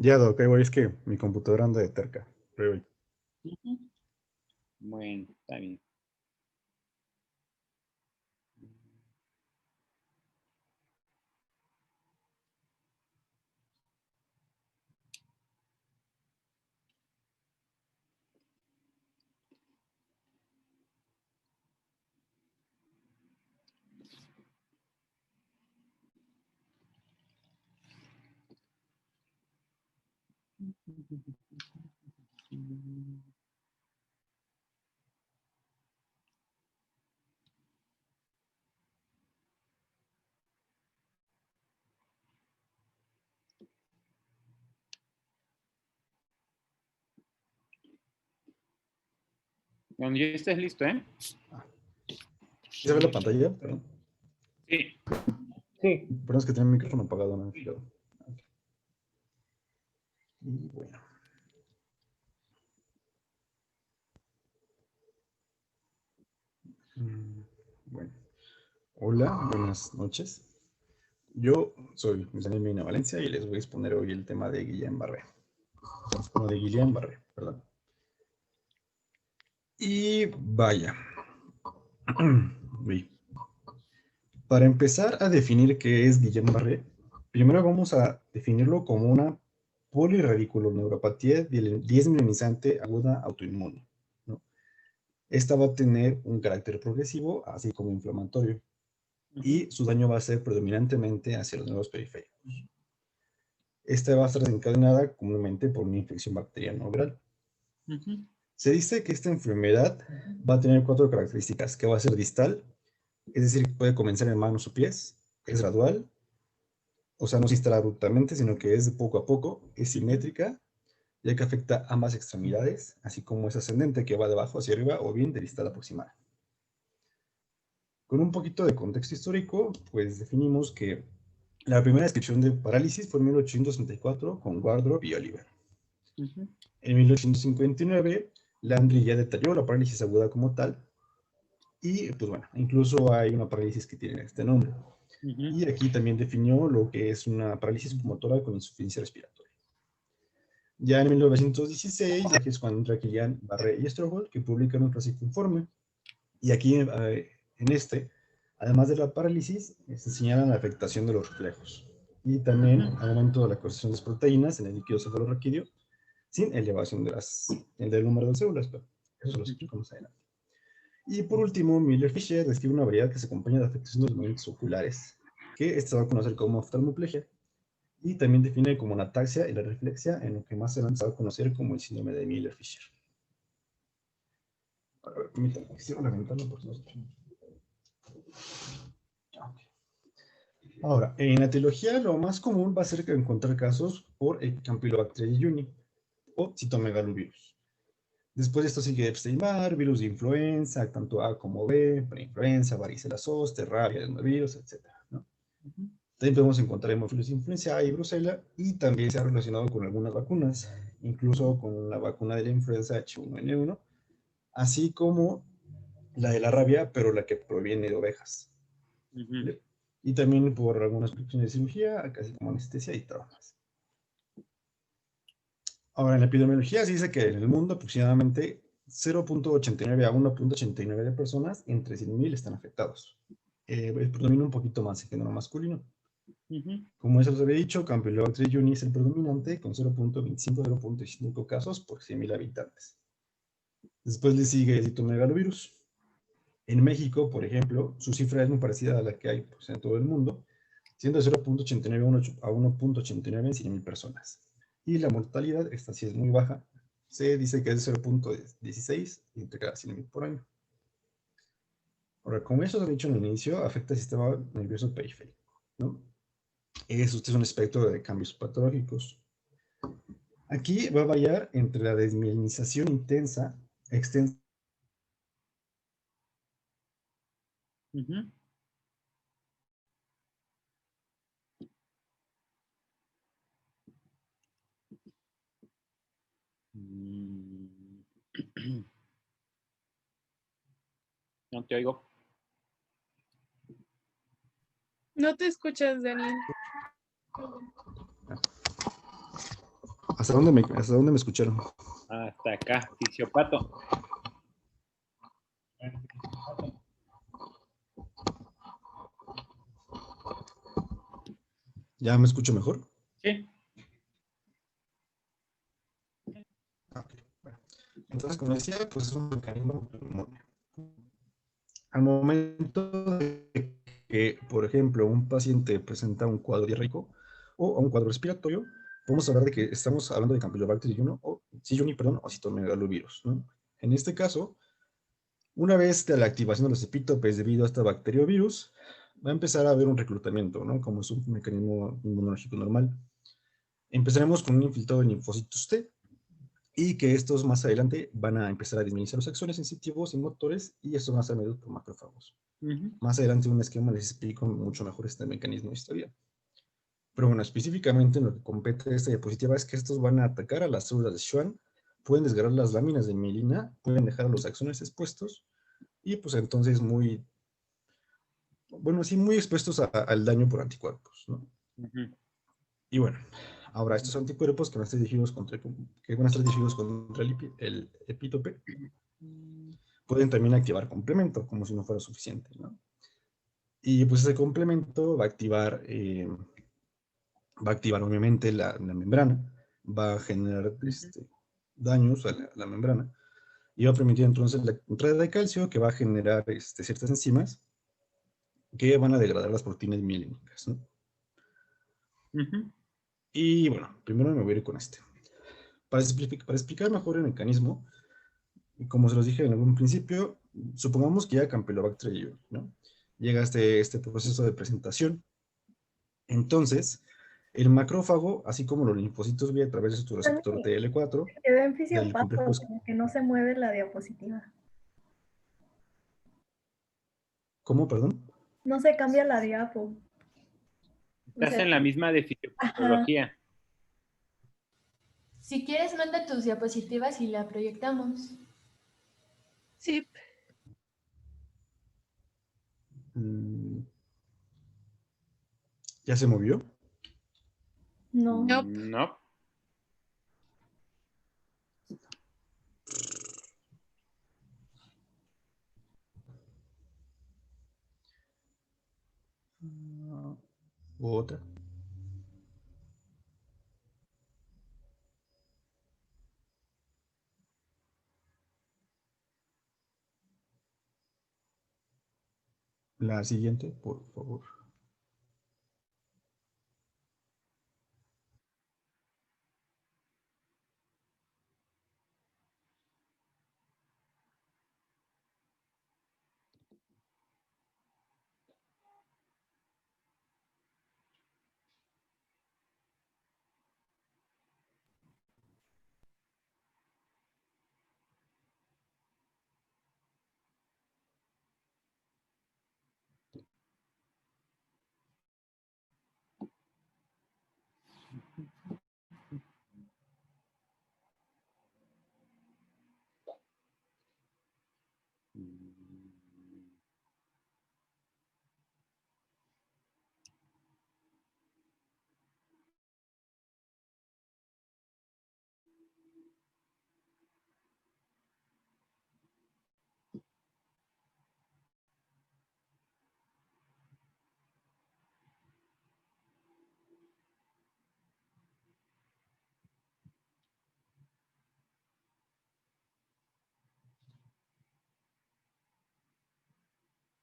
Ya, Doc, güey, es que mi computadora anda de terca. Pero, güey, Ujú. Bueno, está bien. Cuando ya estés listo, ¿eh? ¿sí se ve la pantalla? Perdón. Sí. Sí. Perdón, es que tenía el micrófono apagado, no me he fijado. Ok. Y bueno. Bueno. Hola, buenas noches. Yo soy Daniel Mina Valencia y les voy a exponer hoy el tema de Guillain-Barré. No, de Guillain-Barré, perdón. Y vaya. Uy. Para empezar a definir qué es Guillain-Barré, primero vamos a definirlo como una poliradiculoneuropatía desmielinizante aguda autoinmune, ¿no? Esta va a tener un carácter progresivo, así como inflamatorio, y su daño va a ser predominantemente hacia los nervios periféricos. Esta va a estar desencadenada comúnmente por una infección bacteriana o viral. Se dice que esta enfermedad va a tener 4 características, que va a ser distal, es decir, puede comenzar en manos o pies, es gradual, o sea, no se instala abruptamente, sino que es de poco a poco, es simétrica, ya que afecta ambas extremidades, así como es ascendente, que va de abajo hacia arriba, o bien de distal aproximada. Con un poquito de contexto histórico, pues definimos que la primera descripción de parálisis fue en 1834 con Wardrop y Oliver. En 1859, Landry ya detalló la parálisis aguda como tal, y pues bueno, incluso hay una parálisis que tiene este nombre. Y aquí también definió lo que es una parálisis motora con insuficiencia respiratoria. Ya en 1916, aquí es cuando entra Guillain-Barré y Strobel, que publican un clásico informe. Y aquí, en este, además de la parálisis, se señala la afectación de los reflejos. Y también aumento de la concentración de las proteínas en el líquido cefalorraquídeo, sin elevación del número de células, pero eso lo explicamos adelante. Y por último, Miller-Fisher describe una variedad que se acompaña de afectación de los movimientos oculares, que se va a conocer como oftalmoplegia, y también define como la ataxia y la reflexia, en lo que más se va a conocer como el síndrome de Miller-Fisher. Permítanme que cierro la ventana porque no se escucha. Ahora, en la etiología lo más común va a ser encontrar casos por el Campylobacter jejuni o citomegalovirus. Después de esto sigue Epstein-Barr, virus de influenza, tanto A como B, preinfluenza, varicela zoster, rabia, adenovirus, etc., ¿no? También podemos encontrar hemófilos influenzae y brucela, y también se ha relacionado con algunas vacunas, incluso con la vacuna de la influenza H1N1, así como la de la rabia, pero la que proviene de ovejas. ¿Vale? Y también por algunas cuestiones de cirugía, casi como anestesia y traumas. Ahora, en la epidemiología se dice que en el mundo aproximadamente 0.89 a 1.89 de personas entre 100.000 están afectados. Predomina un poquito más el género masculino. Como ya se los había dicho, Campylobacter jejuni es el predominante con 0.25-0.5 casos por 100.000 habitantes. Después le sigue el citomegalovirus. En México, por ejemplo, su cifra es muy parecida a la que hay pues, en todo el mundo, siendo de 0.89 a 1.89 en 100.000 personas. Y la mortalidad, esta sí es muy baja, se dice que es de 0.16 entre cada 100.000 por año. Ahora, como eso se ha dicho en el inicio, afecta al sistema nervioso periférico, ¿no? Este es un espectro de cambios patológicos. Aquí va a variar entre la desmielinización intensa, extensa. No te oigo. No te escuchas, Daniel. ¿Hasta dónde me escucharon? Hasta acá, fisiopato. ¿Ya me escucho mejor? Sí. Ok, bueno. Entonces, como decía, pues es un mecanismo autoinmune. Al momento de que, por ejemplo, un paciente presenta un cuadro diarreico o un cuadro respiratorio, podemos hablar de que estamos hablando de Campylobacter jejuni, o citomegalovirus, ¿no? En este caso, una vez de la activación de los epítopes debido a esta bacteriovirus, va a empezar a haber un reclutamiento, ¿no? Como es un mecanismo inmunológico normal. Empezaremos con un infiltrado de linfocitos T, y que estos más adelante van a empezar a disminuir los axones sensitivos y motores, y esto va a ser medido por macrófagos. Más adelante en un esquema les explico mucho mejor este mecanismo de historia. Pero bueno, específicamente en lo que compete a esta diapositiva es que estos van a atacar a las células de Schwann, pueden desgarrar las láminas de mielina, pueden dejar a los axones expuestos, y pues entonces muy expuestos al daño por anticuerpos, ¿no? Y bueno, ahora estos anticuerpos que van a estar dirigidos contra el epítope, pueden también activar complemento, como si no fuera suficiente, ¿no? Y pues ese complemento va a activar obviamente la membrana, va a generar daños a la membrana, y va a permitir entonces la entrada de calcio, que va a generar ciertas enzimas que van a degradar las proteínas mielínicas, ¿no? Y bueno, primero me voy a ir con este. Para explicar mejor el mecanismo, como se los dije en algún principio, supongamos que llega Campylobacter jejuni, ¿no? Llega este proceso de presentación. Entonces, el macrófago, así como los linfocitos B a través de su receptor TL4, Quedó en del fisiopato, complejo... como que no se mueve la diapositiva. ¿Cómo, perdón? No se cambia la diapo. Estás en la misma de fisiopatología. Si quieres, manda tus diapositivas y la proyectamos. Sí. ¿Ya se movió? No. No. Otra. La siguiente, por favor.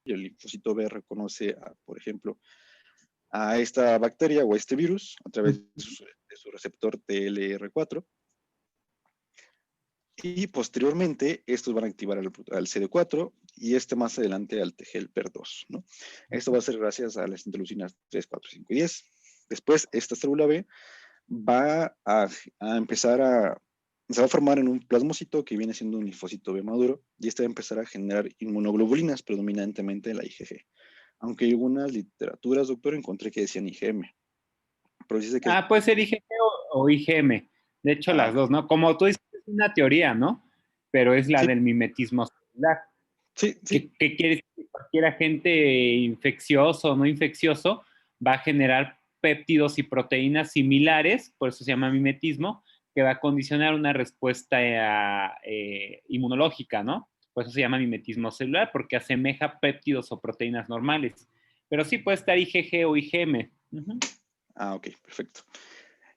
El linfocito B reconoce, por ejemplo, a esta bacteria o a este virus a través de su receptor TLR4. Y posteriormente, estos van a activar al CD4 y más adelante al TGLPER2, ¿no? Esto va a ser gracias a las interleucinas 3, 4, 5 y 10. Después, esta célula B va a empezar se va a formar en un plasmocito que viene siendo un linfocito B maduro, y este va a empezar a generar inmunoglobulinas, predominantemente la IgG. Aunque en algunas literaturas, doctor, encontré que decían IgM. Pero dice que puede ser IgG o IgM. De hecho, las dos, ¿no? Como tú dices, es una teoría, ¿no? Pero es la del mimetismo celular. Sí. ¿Qué quiere decir? Que cualquier agente infeccioso o no infeccioso va a generar péptidos y proteínas similares, por eso se llama mimetismo, que va a condicionar una respuesta inmunológica, ¿no? Por eso se llama mimetismo celular, porque asemeja péptidos o proteínas normales. Pero sí puede estar IgG o IgM. Ah, ok, perfecto.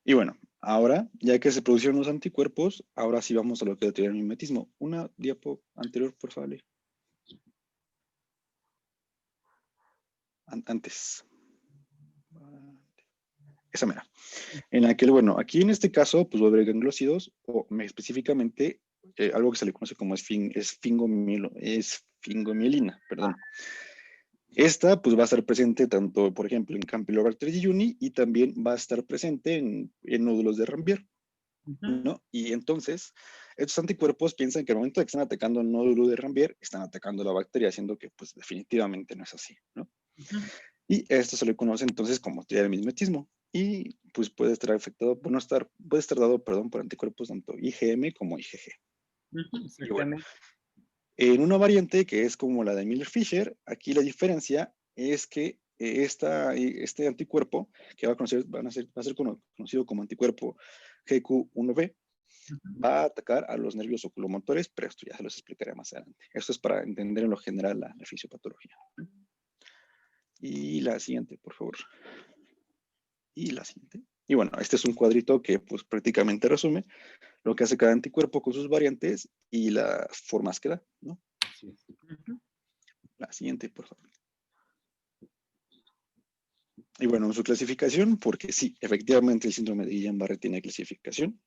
Y bueno, ahora, ya que se producieron los anticuerpos, ahora sí vamos a lo que es la teoría del mimetismo. Una diapo anterior, por favor. Antes. Esa mera. En la que, bueno, aquí en este caso, pues va a haber gangliósidos, o específicamente algo que se le conoce como esfingomielina, perdón. Esta, pues va a estar presente tanto, por ejemplo, en Campylobacter jejuni y también va a estar presente en nódulos de Rambier, ¿no? Y entonces, estos anticuerpos piensan que al momento de que están atacando un nódulo de Rambier, están atacando la bacteria, haciendo que, pues, definitivamente no es así, ¿no? Y esto se le conoce entonces como teoría del mimetismo. Y pues puede estar afectado, puede estar dado, perdón, por anticuerpos tanto IgM como IgG. Y bueno, en una variante que es como la de Miller-Fisher, aquí la diferencia es que este anticuerpo, que va a ser conocido como anticuerpo GQ1B, va a atacar a los nervios oculomotores, pero esto ya se los explicaré más adelante. Esto es para entender en lo general la fisiopatología. Y la siguiente, por favor. Y la siguiente. Y bueno, este es un cuadrito que pues prácticamente resume lo que hace cada anticuerpo con sus variantes y las formas que da, ¿no? Sí. La siguiente, por favor. Y bueno, su clasificación, porque sí, efectivamente el síndrome de Guillain-Barré tiene clasificación.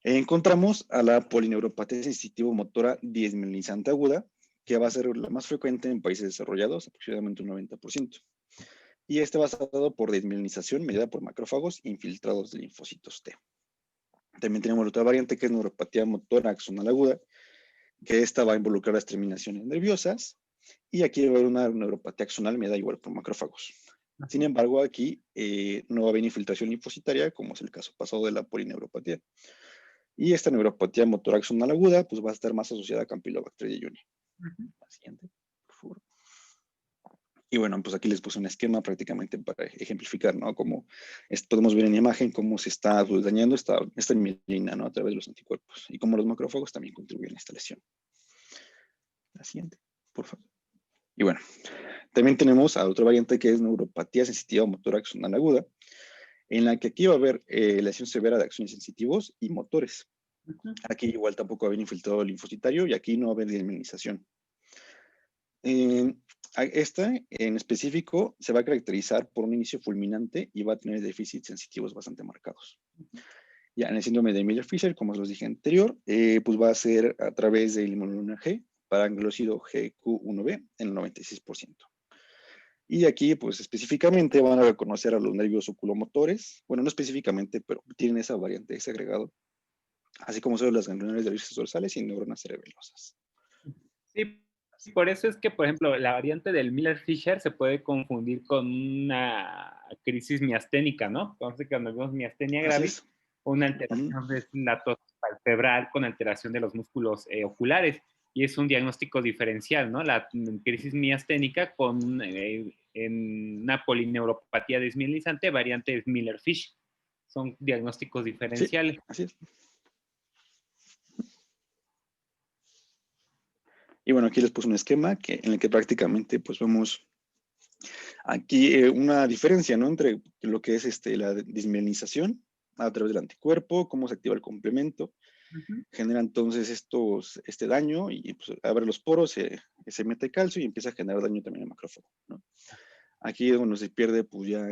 Encontramos a la polineuropatía sensitivo-motora desmielinizante aguda, que va a ser la más frecuente en países desarrollados, aproximadamente un 90%. Y este va a estar dado por desmielinización mediada por macrófagos infiltrados de linfocitos T. También tenemos otra variante que es neuropatía motora axonal aguda, que esta va a involucrar las terminaciones nerviosas, y aquí va a haber una neuropatía axonal mediada igual por macrófagos. Sin embargo, aquí no va a haber infiltración linfocitaria, como es el caso pasado de la polineuropatía. Y esta neuropatía motora axonal aguda, pues va a estar más asociada a Campylobacter jejuni. La siguiente, por favor. Y bueno, pues aquí les puse un esquema prácticamente para ejemplificar, ¿no? Como podemos ver en la imagen cómo se está pues, dañando esta mielina, ¿no? A través de los anticuerpos. Y cómo los macrófagos también contribuyen a esta lesión. La siguiente, por favor. Y bueno, también tenemos a otra variante que es neuropatía sensitiva motora axonal aguda, en la que aquí va a haber lesión severa de axones sensitivos y motores. Aquí igual tampoco va a haber infiltrado linfocitario y aquí no va a haber desmielinización. Esta en específico se va a caracterizar por un inicio fulminante y va a tener déficits sensitivos bastante marcados. Ya en el síndrome de Miller-Fisher, como os dije anterior, pues va a ser a través del inmunolina G para anglócido GQ1B en el 96%. Y aquí, pues específicamente van a reconocer a los nervios oculomotores, bueno, no específicamente, pero tienen esa variante, ese agregado, así como son las ganglionares de los dorsales y neuronas cerebelosas. Sí, por eso es que, por ejemplo, la variante del Miller-Fisher se puede confundir con una crisis miasténica, ¿no? Entonces, cuando vemos miastenia gravis, una alteración de la tos palpebral con alteración de los músculos oculares. Y es un diagnóstico diferencial, ¿no? La crisis miasténica con en una polineuropatía desmielinizante, variante Miller-Fisher. Son diagnósticos diferenciales. Sí, así es. Y bueno, aquí les puse un esquema en el que prácticamente pues vemos aquí una diferencia, ¿no? Entre lo que es la desmielinización a través del anticuerpo, cómo se activa el complemento, genera entonces este daño y pues, abre los poros, se mete calcio y empieza a generar daño también al macrófago, ¿no? Aquí es donde se pierde pues ya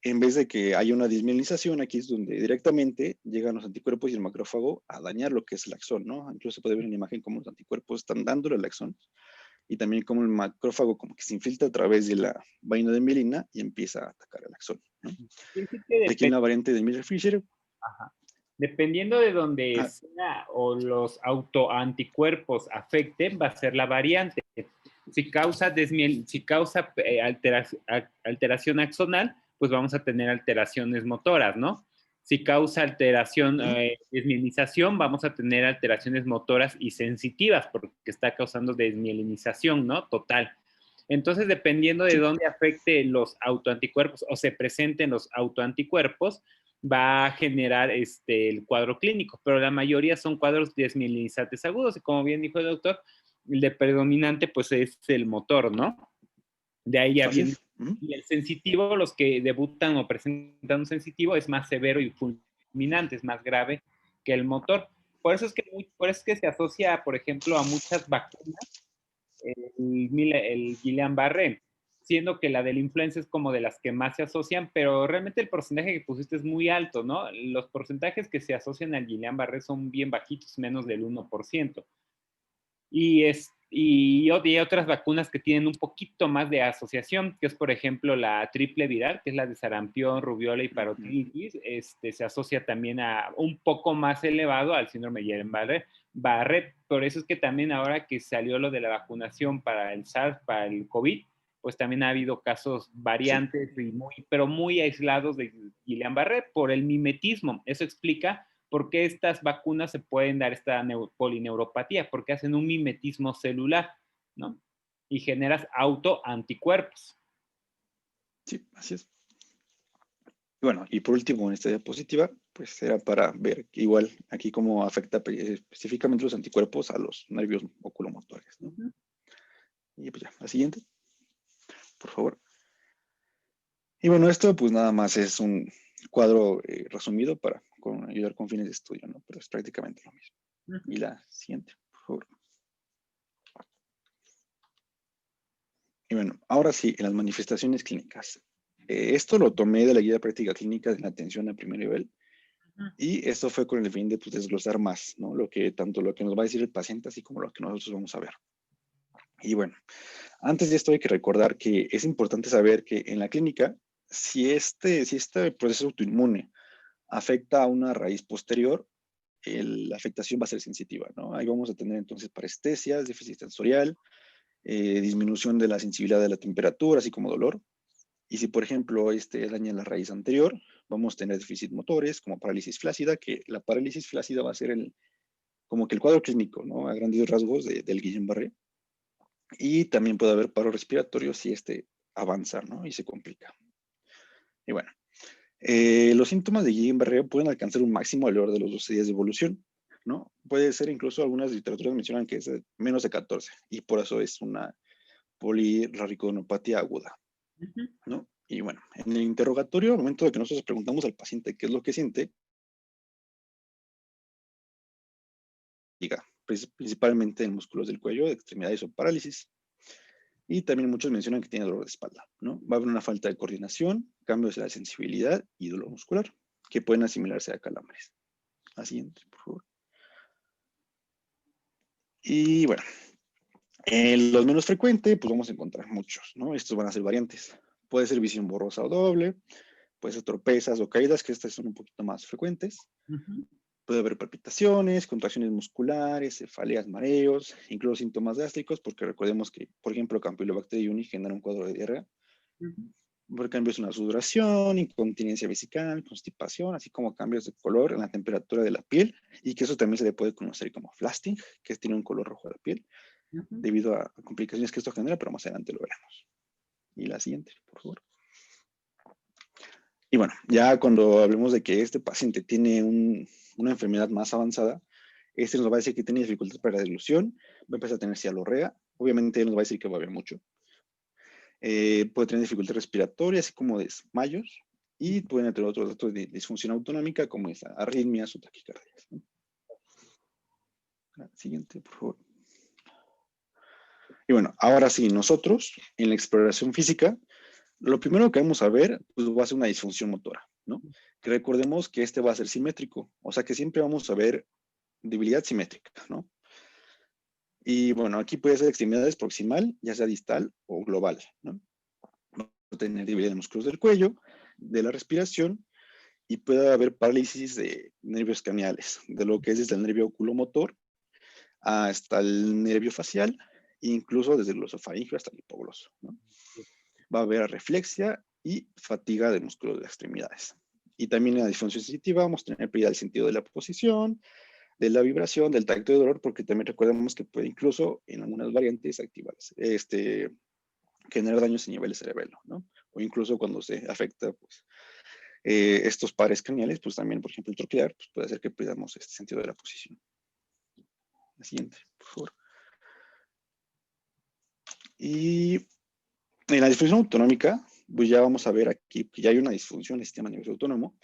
en vez de que haya una desmielinización, aquí es donde directamente llegan los anticuerpos y el macrófago a dañar lo que es el axón, ¿no? Incluso se puede ver en la imagen cómo los anticuerpos están dándole el axón y también cómo el macrófago como que se infiltra a través de la vaina de mielina y empieza a atacar el axón, ¿no? Aquí en la variante de Miller-Fisher. Dependiendo de donde sea o los autoanticuerpos afecten, va a ser la variante. Si causa alteración axonal, pues vamos a tener alteraciones motoras, ¿no? Si causa desmielinización, vamos a tener alteraciones motoras y sensitivas, porque está causando desmielinización, ¿no? Total. Entonces, dependiendo de dónde afecte los autoanticuerpos o se presenten los autoanticuerpos, va a generar el cuadro clínico, pero la mayoría son cuadros desmielinizantes agudos, y como bien dijo el doctor, el de predominante pues es el motor, ¿no? De ahí ya viene. Y el sensitivo, los que debutan o presentan un sensitivo, es más severo y fulminante, es más grave que el motor. Por eso es que se asocia, por ejemplo, a muchas vacunas el Guillain-Barré, siendo que la de la influenza es como de las que más se asocian, pero realmente el porcentaje que pusiste es muy alto, ¿no? Los porcentajes que se asocian al Guillain-Barré son bien bajitos, menos del 1%. Y hay otras vacunas que tienen un poquito más de asociación, que es, por ejemplo, la triple viral, que es la de sarampión, rubiola y parotiditis. Se asocia también a un poco más elevado al síndrome de Guillain-Barré. Por eso es que también ahora que salió lo de la vacunación para el SARS, para el COVID, pues también ha habido casos variantes, sí, pero muy aislados de Guillain-Barré por el mimetismo. Eso explica por qué estas vacunas se pueden dar esta polineuropatía, porque hacen un mimetismo celular, ¿no? Y generas autoanticuerpos. Sí, así es. Bueno, y por último, en esta diapositiva, pues era para ver igual aquí cómo afecta específicamente los anticuerpos a los nervios oculomotores, ¿no? Y pues ya, la siguiente, por favor. Y bueno, esto pues nada más es un cuadro resumido para ayudar con fines de estudio, ¿no? Pero es prácticamente lo mismo. Y la siguiente, por favor. Y bueno, ahora sí, en las manifestaciones clínicas. Esto lo tomé de la guía de práctica clínica de la atención a primer nivel. Y esto fue con el fin de pues, desglosar más, ¿no? Tanto lo que nos va a decir el paciente, así como lo que nosotros vamos a ver. Y bueno, antes de esto hay que recordar que es importante saber que en la clínica, si este proceso autoinmune afecta a una raíz posterior, la afectación va a ser sensitiva, ¿no? Ahí vamos a tener entonces parestesias, déficit sensorial, disminución de la sensibilidad de la temperatura, así como dolor. Y si, por ejemplo, daña la raíz anterior, vamos a tener déficit motores, como parálisis flácida, que la parálisis flácida va a ser como que el cuadro clínico, ¿no? A grandes rasgos del Guillain-Barré. Y también puede haber paro respiratorio si avanza, ¿no? Y se complica. Y bueno, los síntomas de Guillain-Barré pueden alcanzar un máximo alrededor de los 12 días de evolución, ¿no? Puede ser incluso, algunas literaturas mencionan que es menos de 14, y por eso es una polirraricodenopatía aguda, ¿no? Y bueno, en el interrogatorio, al momento de que nosotros preguntamos al paciente qué es lo que siente, diga, principalmente en músculos del cuello, de extremidades o parálisis. Y también muchos mencionan que tiene dolor de espalda, ¿no? Va a haber una falta de coordinación, cambios en la sensibilidad y dolor muscular, que pueden asimilarse a calambres. La siguiente, por favor. Y bueno, los menos frecuentes, pues vamos a encontrar muchos, ¿no? Estos van a ser variantes. Puede ser visión borrosa o doble, puede ser tropezas o caídas, que estas son un poquito más frecuentes. Puede haber palpitaciones, contracciones musculares, cefaleas, mareos, incluso síntomas gástricos, porque recordemos que, por ejemplo, Campylobacter jejuni genera un cuadro de diarrea. Por cambios en la sudoración, incontinencia vesical, constipación, así como cambios de color en la temperatura de la piel, y que eso también se le puede conocer como flasting, que tiene un color rojo de la piel, debido a complicaciones que esto genera, pero más adelante lo veremos. Y la siguiente, por favor. Y bueno, ya cuando hablemos de que este paciente tiene una enfermedad más avanzada, nos va a decir que tiene dificultades para la deglución, va a empezar a tener cialorrea, obviamente nos va a decir que va a haber mucho. Puede tener dificultad respiratoria, así como desmayos, y pueden tener otros datos de disfunción autonómica, como arritmias o taquicardias, ¿no? La siguiente, por favor. Y bueno, ahora sí, nosotros, en la exploración física, lo primero que vamos a ver, pues va a ser una disfunción motora, ¿no? Que recordemos que va a ser simétrico, o sea que siempre vamos a ver debilidad simétrica, ¿no? Y bueno, aquí puede ser extremidades proximal, ya sea distal o global, ¿no? Vamos a tener debilidad de músculos del cuello, de la respiración, y puede haber parálisis de nervios craneales, de lo que es desde el nervio oculomotor hasta el nervio facial, e incluso desde el glosofaringio hasta el hipogloso, ¿no? Va a haber reflexia y fatiga de músculos de las extremidades. Y también en la disfunción sensitiva vamos a tener pérdida del sentido de la posición, de la vibración, del tacto de dolor, porque también recordemos que puede incluso en algunas variantes activarse, generar daños en niveles cerebelo, ¿no? O incluso cuando se afecta, pues, estos pares craneales, pues también, por ejemplo, el troclear, pues puede hacer que perdamos este sentido de la posición. La siguiente, por favor. Y en la disfunción autonómica, pues ya vamos a ver aquí que ya hay una disfunción del sistema nervioso autónomo,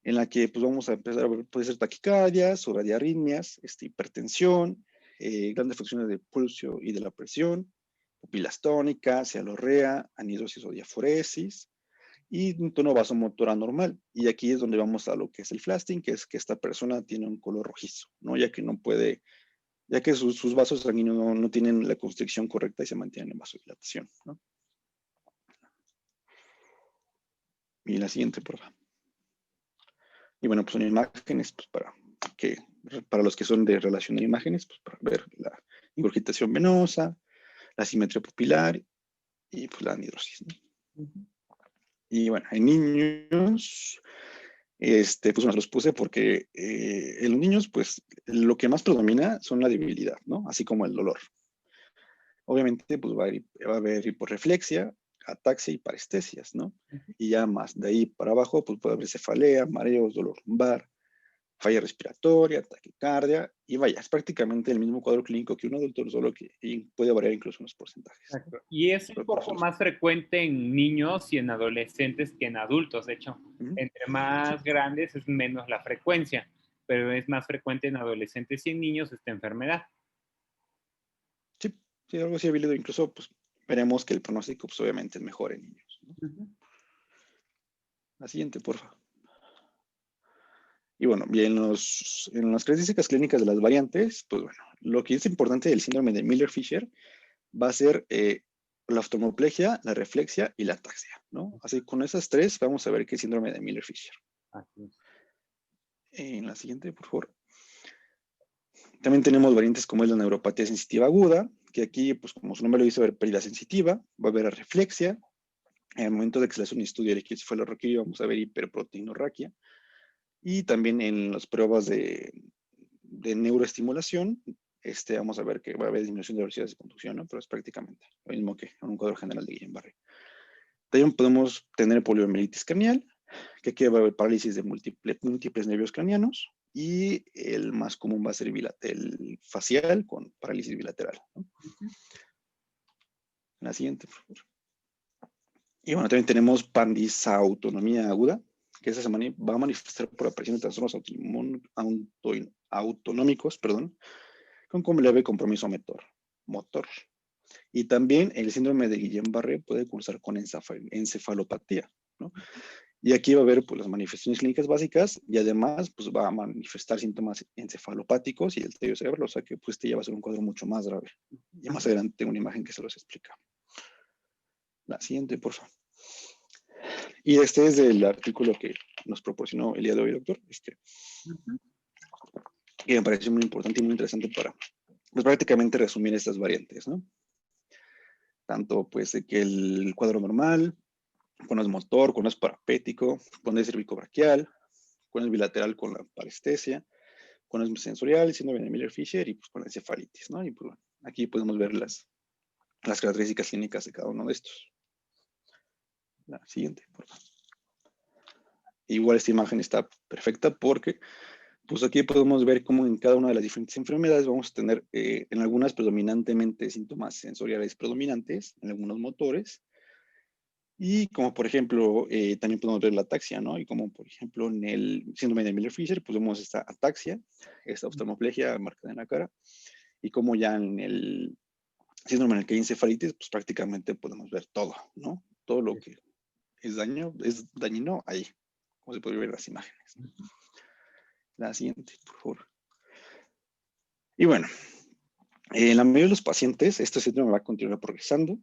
en la que pues vamos a empezar a ver, puede ser taquicardias o radiarritmias, hipertensión, grandes funciones del pulso y de la presión, pupilas tónicas, cialorrea, anidrosis o diaforesis, y un tono vasomotor anormal. Y aquí es donde vamos a lo que es el flasting, que es que esta persona tiene un color rojizo, ¿no? Ya que no puede, ya que sus vasos sanguíneos no tienen la constricción correcta y se mantienen en vasodilatación, ¿no? Y la siguiente, por favor. Y bueno, pues son imágenes, pues para los que son de relación de imágenes, pues para ver la ingurgitación venosa, la simetría pupilar y pues la anidrosis, ¿no? Y bueno, en niños, pues bueno, los puse porque en los niños, pues lo que más predomina son la debilidad, ¿no? Así como el dolor. Obviamente, pues va a haber hiporreflexia, ataxia y parestesias, ¿no? Y ya más de ahí para abajo, pues puede haber cefalea, mareos, dolor lumbar, falla respiratoria, taquicardia, y vaya, es prácticamente el mismo cuadro clínico que un adulto, solo que puede variar incluso en los porcentajes. Exacto. Y es un poco más frecuente en niños y en adolescentes que en adultos. De hecho, entre más grandes es menos la frecuencia, pero es más frecuente en adolescentes y en niños esta enfermedad. Sí, algo así ha habido. Incluso, pues, veremos que el pronóstico, pues, obviamente es mejor en niños, ¿no? La siguiente, por favor. Y bueno, y en las características clínicas de las variantes, pues bueno, lo que es importante del síndrome de Miller-Fisher va a ser la oftalmoplegia, la reflexia y la ataxia, ¿no? Así, con esas tres vamos a ver qué es síndrome de Miller-Fisher. En la siguiente, por favor. También tenemos variantes como es la neuropatía sensitiva aguda, que aquí, pues como su nombre lo dice, va a haber pérdida sensitiva, va a haber reflexia. En el momento de que se le hace un estudio de electroencefalorraquídeo, vamos a ver hiperproteinorraquia. Y también en las pruebas de neuroestimulación, vamos a ver que va a haber disminución de velocidades de conducción, ¿no? Pero es prácticamente lo mismo que en un cuadro general de Guillain-Barré. También podemos tener poliomielitis craneal, que aquí va a haber parálisis de múltiples nervios craneanos, y el más común va a ser el facial con parálisis bilateral, ¿no? La siguiente, por favor. Y bueno, también tenemos pandisautonomía aguda, que esa semana va a manifestar por aparición de trastornos autonómicos, con leve compromiso motor. Y también el síndrome de Guillain-Barré puede cursar con encefalopatía, ¿no? Y aquí va a haber pues, las manifestaciones clínicas básicas y además pues, va a manifestar síntomas encefalopáticos y el tallo cerebral, o sea que pues, ya va a ser un cuadro mucho más grave. Y más adelante tengo una imagen que se los explica. La siguiente, por favor. Y este es el artículo que nos proporcionó el día de hoy, doctor. Que me pareció muy importante y muy interesante para pues, prácticamente resumir estas variantes, ¿no? Tanto pues de que el cuadro normal, cuando es motor, cuando es parapético, cuando es cervicobraquial, cuando es bilateral con la parestesia, cuando es sensorial, síndrome de Miller-Fisher y pues con la encefalitis, ¿no? Y pues bueno, aquí podemos ver las características clínicas de cada uno de estos. La siguiente, por favor. Igual esta imagen está perfecta porque pues aquí podemos ver cómo en cada una de las diferentes enfermedades vamos a tener en algunas predominantemente síntomas sensoriales predominantes, en algunos motores, y como por ejemplo, también podemos ver la ataxia, ¿no? Y como por ejemplo en el síndrome de Miller-Fisher, pues vemos esta ataxia, esta oftalmoplegia marcada en la cara, y como ya en el síndrome en el que hay encefalitis, pues prácticamente podemos ver todo, ¿no? Todo lo que es dañino ahí, como se puede ver en las imágenes. La siguiente, por favor. Y bueno, en la mayoría de los pacientes, este síndrome va a continuar progresando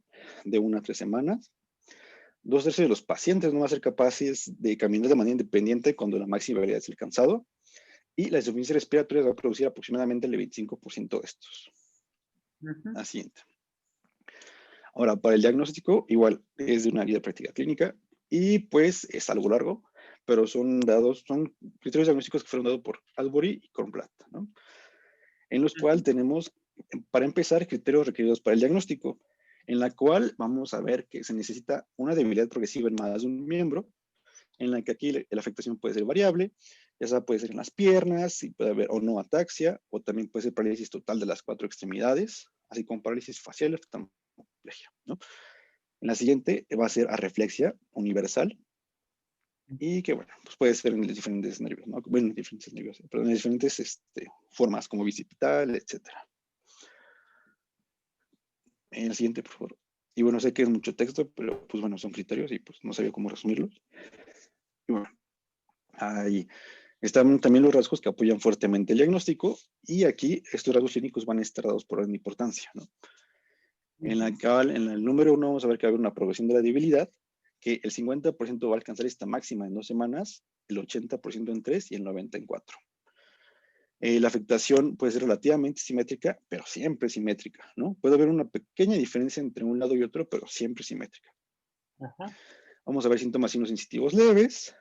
de 1 a 3 semanas. 2/3 de los pacientes no van a ser capaces de caminar de manera independiente cuando la máxima variabilidad es alcanzado. Y la insuficiencia respiratoria va a producir aproximadamente el 25% de estos. La siguiente. Ahora, para el diagnóstico, igual es de una guía de práctica clínica y pues es algo largo, pero son criterios diagnósticos que fueron dados por Albury y Kornblatt, ¿no? En los cuales tenemos, para empezar, criterios requeridos para el diagnóstico, en la cual vamos a ver que se necesita una debilidad progresiva en más de un miembro, en la que aquí la afectación puede ser variable, ya sea puede ser en las piernas, y puede haber o no ataxia, o también puede ser parálisis total de las 4 extremidades, así como parálisis facial, hepatoplegia, ¿no? En la siguiente va a ser arreflexia universal, y que, bueno, pues puede ser en los diferentes nervios, ¿no? Bueno, en diferentes nervios, pero en diferentes formas, como bicipital, etc. En la siguiente, por favor. Y bueno, sé que es mucho texto, pero pues bueno, son criterios y pues no sabía cómo resumirlos. Y bueno, ahí están también los rasgos que apoyan fuertemente el diagnóstico, y aquí estos rasgos clínicos van a estar dados por orden de importancia, ¿no? En el número 1 vamos a ver que va a haber una progresión de la debilidad, que el 50% va a alcanzar esta máxima en 2 semanas, el 80% en 3 y el 90% en 4. La afectación puede ser relativamente simétrica, pero siempre simétrica, ¿no? Puede haber una pequeña diferencia entre un lado y otro, pero siempre simétrica. Ajá. Vamos a ver síntomas sinus-sensitivos leves,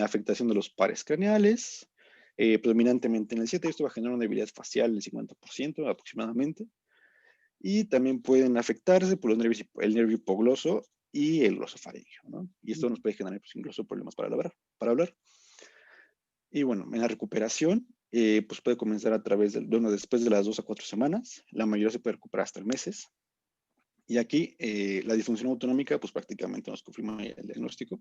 afectación de los pares craneales, predominantemente en el 7, esto va a generar una debilidad facial del 50% aproximadamente, y también pueden afectarse por los nervios, el nervio hipogloso y el glosofaringeo, ¿no? Y esto nos puede generar pues, incluso problemas para hablar. Y bueno, en la recuperación, pues puede comenzar a través después de las 2 a 4 semanas, la mayoría se puede recuperar hasta meses. Y aquí la disfunción autonómica, pues prácticamente nos confirma el diagnóstico.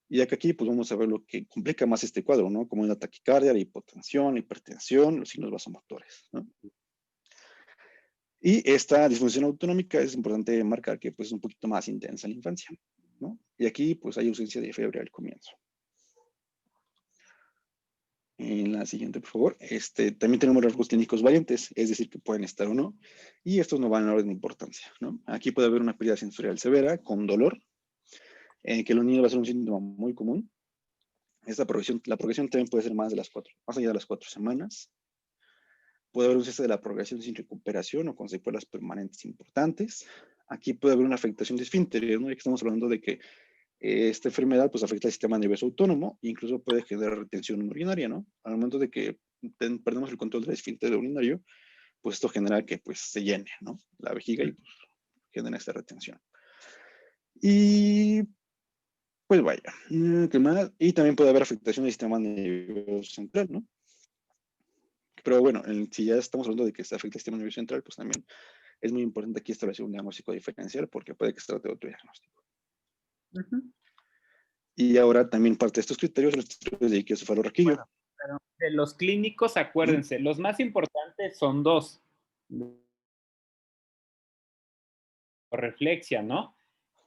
Y aquí pues vamos a ver lo que complica más este cuadro, ¿no? Como la taquicardia, la hipotensión, la hipertensión, los signos vasomotores, ¿no? Y esta disfunción autonómica es importante marcar que pues es un poquito más intensa en la infancia, ¿no? Y aquí pues hay ausencia de fiebre al comienzo. En la siguiente, por favor. También tenemos rasgos clínicos variantes, es decir, que pueden estar o no, y estos no van en orden de importancia, ¿no? Aquí puede haber una pérdida sensorial severa con dolor, que en los niños va a ser un síntoma muy común. La progresión también puede ser más allá de las 4 semanas. Puede haber un cese de la progresión sin recuperación o con secuelas permanentes importantes. Aquí puede haber una afectación de esfínteres, ¿no? Ya que estamos hablando de que esta enfermedad pues afecta al sistema nervioso autónomo e incluso puede generar retención urinaria, ¿no? Al momento de que perdemos el control del esfínter urinario, pues esto genera que pues se llene, ¿no? La vejiga y pues genera esta retención. Y pues vaya, ¿qué más? Y también puede haber afectación del sistema nervioso central, ¿no? Pero bueno, si ya estamos hablando de que se afecta el sistema nervioso central, pues también es muy importante aquí establecer un diagnóstico diferencial porque puede que se trate de otro diagnóstico. Y ahora también parte de estos criterios, los criterios de icosofalorraquídeo. Bueno, pero de los clínicos, acuérdense, los más importantes son 2. Reflexia, ¿no?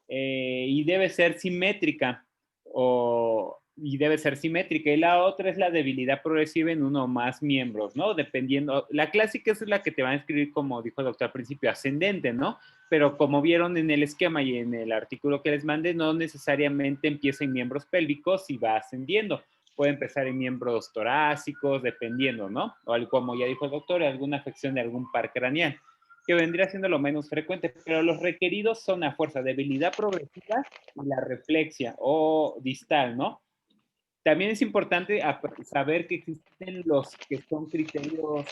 Y debe ser simétrica. Y debe ser simétrica. Y la otra es la debilidad progresiva en uno o más miembros, ¿no? Dependiendo. La clásica es la que te van a escribir, como dijo el doctor al principio, ascendente, ¿no? Pero como vieron en el esquema y en el artículo que les mandé, no necesariamente empieza en miembros pélvicos y va ascendiendo. Puede empezar en miembros torácicos, dependiendo, ¿no? O como ya dijo el doctor, alguna afección de algún par craneal, que vendría siendo lo menos frecuente, pero los requeridos son a fuerza debilidad progresiva y la reflexia o distal, ¿no? También es importante saber que existen los que son criterios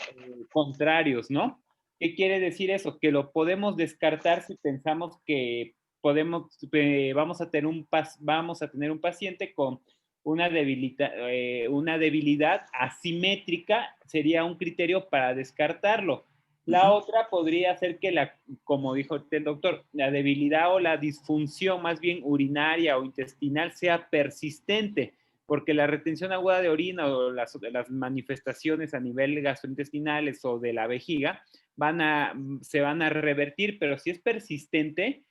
contrarios, ¿no? ¿Qué quiere decir eso? Que lo podemos descartar si pensamos que vamos a tener un paciente con una debilidad asimétrica, sería un criterio para descartarlo. La otra podría ser que como dijo el doctor, la debilidad o la disfunción más bien urinaria o intestinal sea persistente, porque la retención aguda de orina o las manifestaciones a nivel gastrointestinales o de la vejiga se van a revertir, pero si es persistente,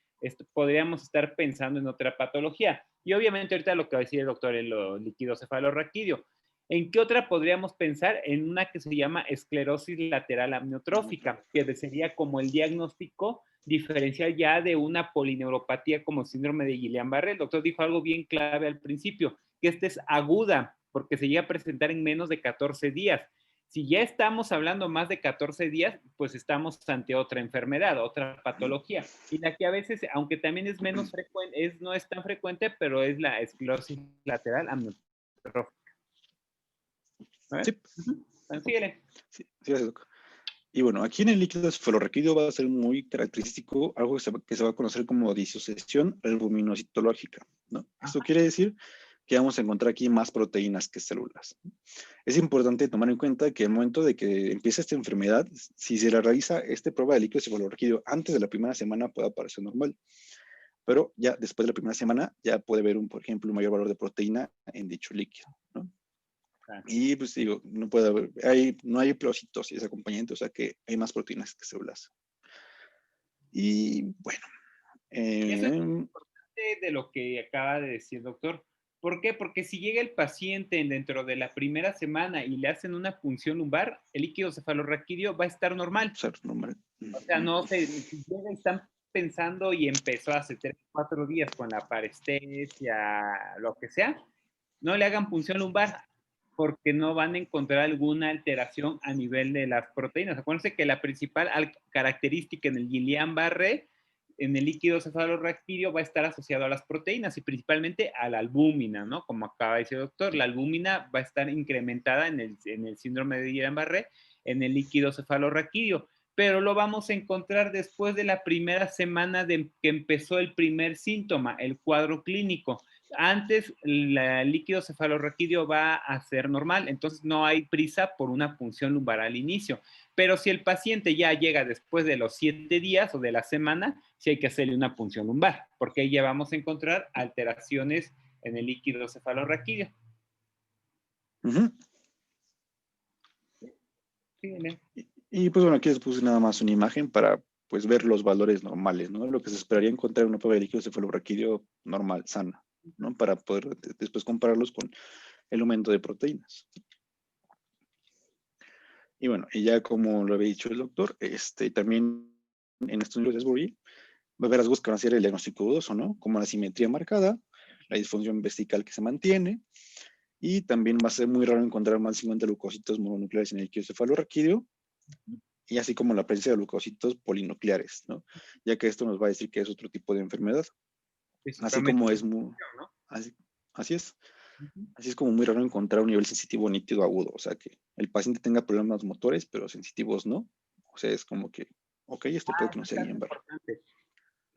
podríamos estar pensando en otra patología. Y obviamente ahorita lo que va a decir el doctor en lo líquido cefalorraquídeo. ¿En qué otra podríamos pensar? En una que se llama esclerosis lateral amniotrófica, que sería como el diagnóstico diferencial ya de una polineuropatía como síndrome de Guillain-Barré. El doctor dijo algo bien clave al principio, que esta es aguda, porque se llega a presentar en menos de 14 días. Si ya estamos hablando más de 14 días, pues estamos ante otra enfermedad, otra patología. Y la que a veces, aunque también es menos frecuente, no es tan frecuente, pero es la esclerosis lateral amniotrófica. Sí. Síguele. Sí, gracias, Doc. Y bueno, aquí en el líquido cefalorraquídeo va a ser muy característico algo que se va a conocer como disociación albuminocitológica, ¿no? Esto quiere decir que vamos a encontrar aquí más proteínas que células. Es importante tomar en cuenta que al momento de que empiece esta enfermedad, si se le realiza esta prueba de líquido cefalorraquídeo antes de la primera semana, puede aparecer normal. Pero ya después de la primera semana, ya puede haber, por ejemplo, un mayor valor de proteína en dicho líquido, ¿no? Y pues digo, no puede haber, no hay pleocitosis acompañante, o sea que hay más proteínas que células. Y bueno. Y eso es importante de lo que acaba de decir, doctor. ¿Por qué? Porque si llega el paciente dentro de la primera semana y le hacen una punción lumbar, el líquido cefalorraquídeo va a estar normal. Ser normal. O sea, no sé, si llega y están pensando y empezó hace 3 o 4 días con la parestesia, lo que sea, no le hagan punción lumbar porque no van a encontrar alguna alteración a nivel de las proteínas. Acuérdense que la principal característica en el Guillain-Barré, en el líquido cefalorraquídeo, va a estar asociado a las proteínas y principalmente a la albúmina, ¿no? Como acaba de decir el doctor, la albúmina va a estar incrementada en el síndrome de Guillain-Barré, en el líquido cefalorraquídeo, pero lo vamos a encontrar después de la primera semana de que empezó el primer síntoma, el cuadro clínico. Antes el líquido cefalorraquídeo va a ser normal, entonces no hay prisa por una punción lumbar al inicio. Pero si el paciente ya llega después de los 7 días o de la semana, sí hay que hacerle una punción lumbar, porque ahí ya vamos a encontrar alteraciones en el líquido cefalorraquídeo. Sí, y pues bueno, aquí les puse nada más una imagen para pues ver los valores normales, ¿no? Lo que se esperaría encontrar en una prueba de líquido cefalorraquídeo normal, sana, ¿no? Para poder después compararlos con el aumento de proteínas. Y bueno, y ya como lo había dicho el doctor, también en estos libros de Esbury va a haber rasgos que van a ser el diagnóstico dudoso, ¿no? Como la simetría marcada, la disfunción vesical que se mantiene, y también va a ser muy raro encontrar más de 50 leucocitos mononucleares en el líquido cefalorraquídeo, y así como la presencia de leucocitos polinucleares, ¿no? Ya que esto nos va a decir que es otro tipo de enfermedad. Así como es muy... ¿no? Así es. Así es como muy raro encontrar un nivel sensitivo nítido agudo, o sea, que el paciente tenga problemas motores, pero sensitivos no. O sea, es como que, ok, esto puede que no sea Guillain-Barré.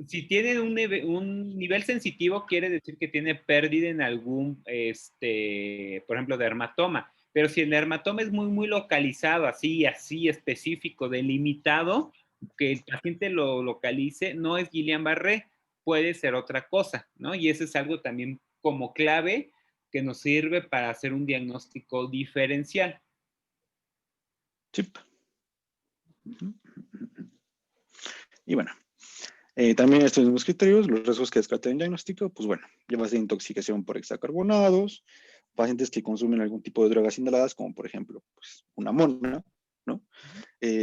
Si tiene un nivel sensitivo, quiere decir que tiene pérdida en algún, por ejemplo, dermatoma. Pero si el dermatoma es muy localizado, así específico, delimitado, que el paciente lo localice, no es Guillain-Barré, puede ser otra cosa, ¿no? Y eso es algo también como clave que nos sirve para hacer un diagnóstico diferencial. Sí. Y bueno, también estos mismos criterios, los riesgos que descartan en diagnóstico, pues bueno, ya va a ser intoxicación por hexacarbonados, pacientes que consumen algún tipo de drogas inhaladas, como por ejemplo, pues, una mona, ¿no?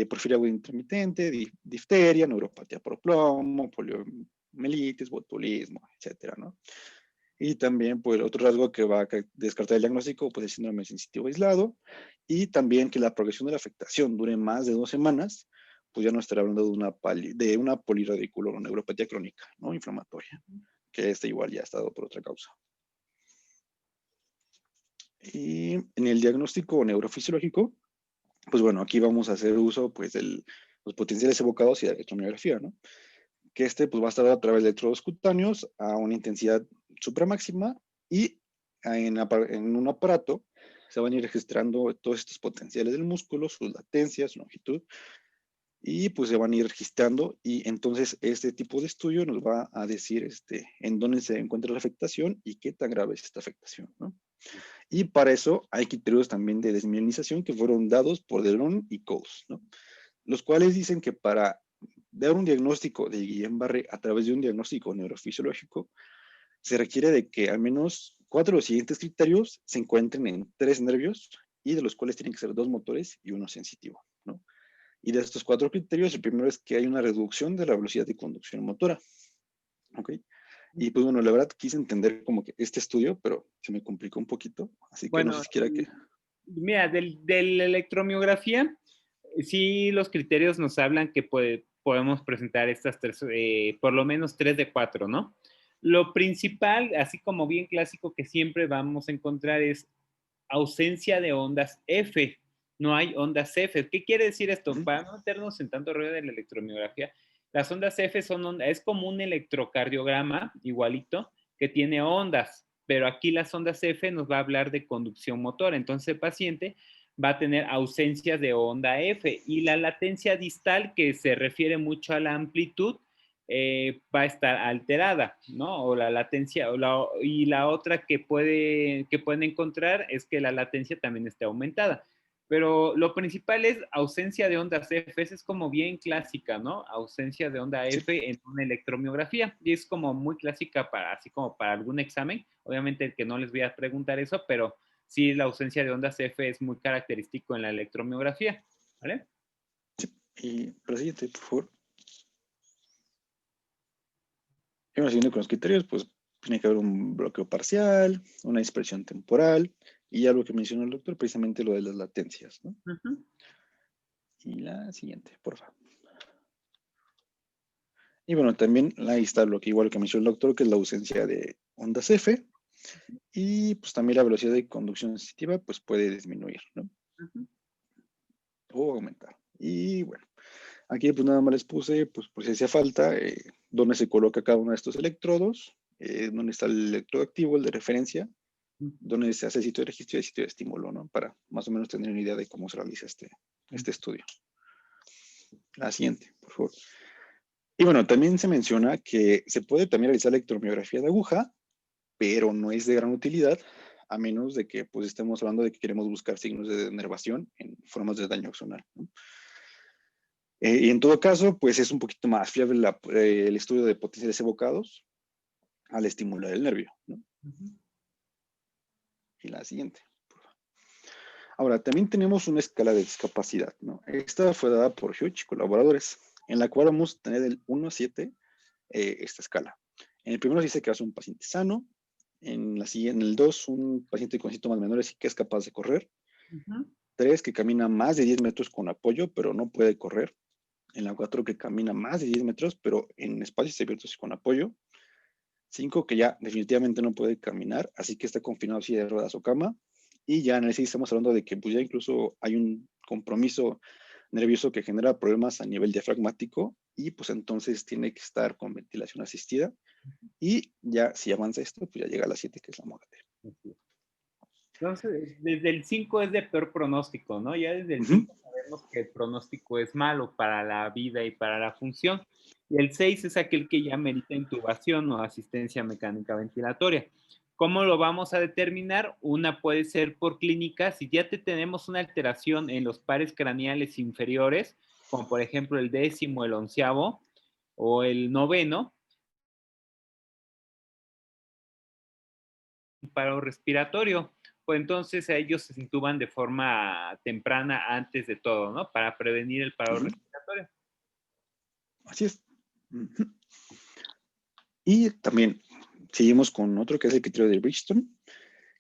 Porfiria aguda intermitente, difteria, neuropatía por plomo, poliomielitis, botulismo, etcétera, ¿no? Y también, pues, otro rasgo que va a descartar el diagnóstico, pues, el síndrome sensitivo aislado, y también que la progresión de la afectación dure más de 2 semanas, pues ya no estará hablando de una poliradiculoneuropatía crónica, ¿no? Inflamatoria, que igual ya ha estado por otra causa. Y en el diagnóstico neurofisiológico, pues bueno, aquí vamos a hacer uso, pues, de los potenciales evocados y de la electromiografía, ¿no? Que pues va a estar a través de electrodos cutáneos a una intensidad supramáxima y en un aparato se van a ir registrando todos estos potenciales del músculo, sus latencias, su longitud, y pues se van a ir registrando, y entonces este tipo de estudio nos va a decir en dónde se encuentra la afectación y qué tan grave es esta afectación, ¿no? Y para eso hay criterios también de desmielinización que fueron dados por Delon y Coase, ¿no? Los cuales dicen que para dar un diagnóstico de Guillain-Barré a través de un diagnóstico neurofisiológico, se requiere de que al menos 4 de los siguientes criterios se encuentren en 3 nervios, y de los cuales tienen que ser 2 motores y 1 sensitivo, ¿no? Y de estos 4 criterios, el primero es que hay una reducción de la velocidad de conducción motora, ¿ok? Y pues bueno, la verdad quise entender como que este estudio, pero se me complicó un poquito, así que bueno, no sé si quiera que... Mira, de la electromiografía, sí los criterios nos hablan que podemos presentar estas 3, por lo menos 3 de 4, ¿no? Lo principal, así como bien clásico que siempre vamos a encontrar, es ausencia de ondas F. No hay ondas F. ¿Qué quiere decir esto? Para no meternos en tanto rollo de la electromiografía, las ondas F es como un electrocardiograma igualito que tiene ondas. pero aquí las ondas F nos va a hablar de conducción motora. Entonces el paciente va a tener ausencias de onda F y la latencia distal, que se refiere mucho a la amplitud, va a estar alterada, ¿no? O la latencia, y la otra que pueden encontrar es que la latencia también esté aumentada. Pero lo principal es ausencia de ondas F, esa es como bien clásica, ¿no? Ausencia de onda F sí. En una electromiografía, y es como muy clásica para, así como para algún examen, obviamente que no les voy a preguntar eso, pero sí la ausencia de ondas F es muy característico en la electromiografía, ¿vale? Sí. Y la siguiente, por favor. Y bueno, siguiendo con los criterios, pues tiene que haber un bloqueo parcial, una dispersión temporal, y algo que mencionó el doctor, precisamente lo de las latencias, ¿no? Y la siguiente, por favor. Y bueno, también ahí está lo que igual que mencionó el doctor, que es la ausencia de ondas F, y pues también la velocidad de conducción sensitiva pues puede disminuir, ¿no? O aumentar. Y bueno, aquí pues nada más les puse, pues por si hacía falta, dónde se coloca cada uno de estos electrodos, dónde está el electrodo activo, el de referencia, dónde se hace el sitio de registro y el sitio de estímulo, ¿no? Para más o menos tener una idea de cómo se realiza este estudio. La siguiente, por favor. Y bueno, también se menciona que se puede también realizar electromiografía de aguja, pero no es de gran utilidad, a menos de que pues estemos hablando de que queremos buscar signos de denervación en formas de daño axonal, ¿no? Y en todo caso, pues es un poquito más fiable el estudio de potenciales evocados al estimular el nervio, ¿no? Y la siguiente. Ahora, también tenemos una escala de discapacidad, ¿no? Esta fue dada por Hughes y colaboradores, en la cual vamos a tener del 1 a 7 esta escala. En el primero dice que es un paciente sano, en el 2 un paciente con síntomas menores y que es capaz de correr, 3 que camina más de 10 metros con apoyo, pero no puede correr, en la 4 que camina más de 10 metros, pero en espacios abiertos y con apoyo, 5 que ya definitivamente no puede caminar, así que está confinado a silla de ruedas o cama, y ya en el 6 estamos hablando de que pues ya incluso hay un compromiso nervioso que genera problemas a nivel diafragmático y pues entonces tiene que estar con ventilación asistida, y ya si avanza esto, pues ya llega a la 7 que es la muerte. Entonces, desde el 5 es de peor pronóstico, ¿no? Ya desde el 5 sabemos que el pronóstico es malo para la vida y para la función. Y el 6 es aquel que ya merita intubación o asistencia mecánica ventilatoria. ¿Cómo lo vamos a determinar? Una puede ser por clínica. Si ya tenemos una alteración en los pares craneales inferiores, como por ejemplo el 10º, el 11º o el 9º, un paro respiratorio, pues entonces a ellos se intuban de forma temprana antes de todo, ¿no? Para prevenir el paro respiratorio. Así es. Y también seguimos con otro que es el criterio de Bridgestone,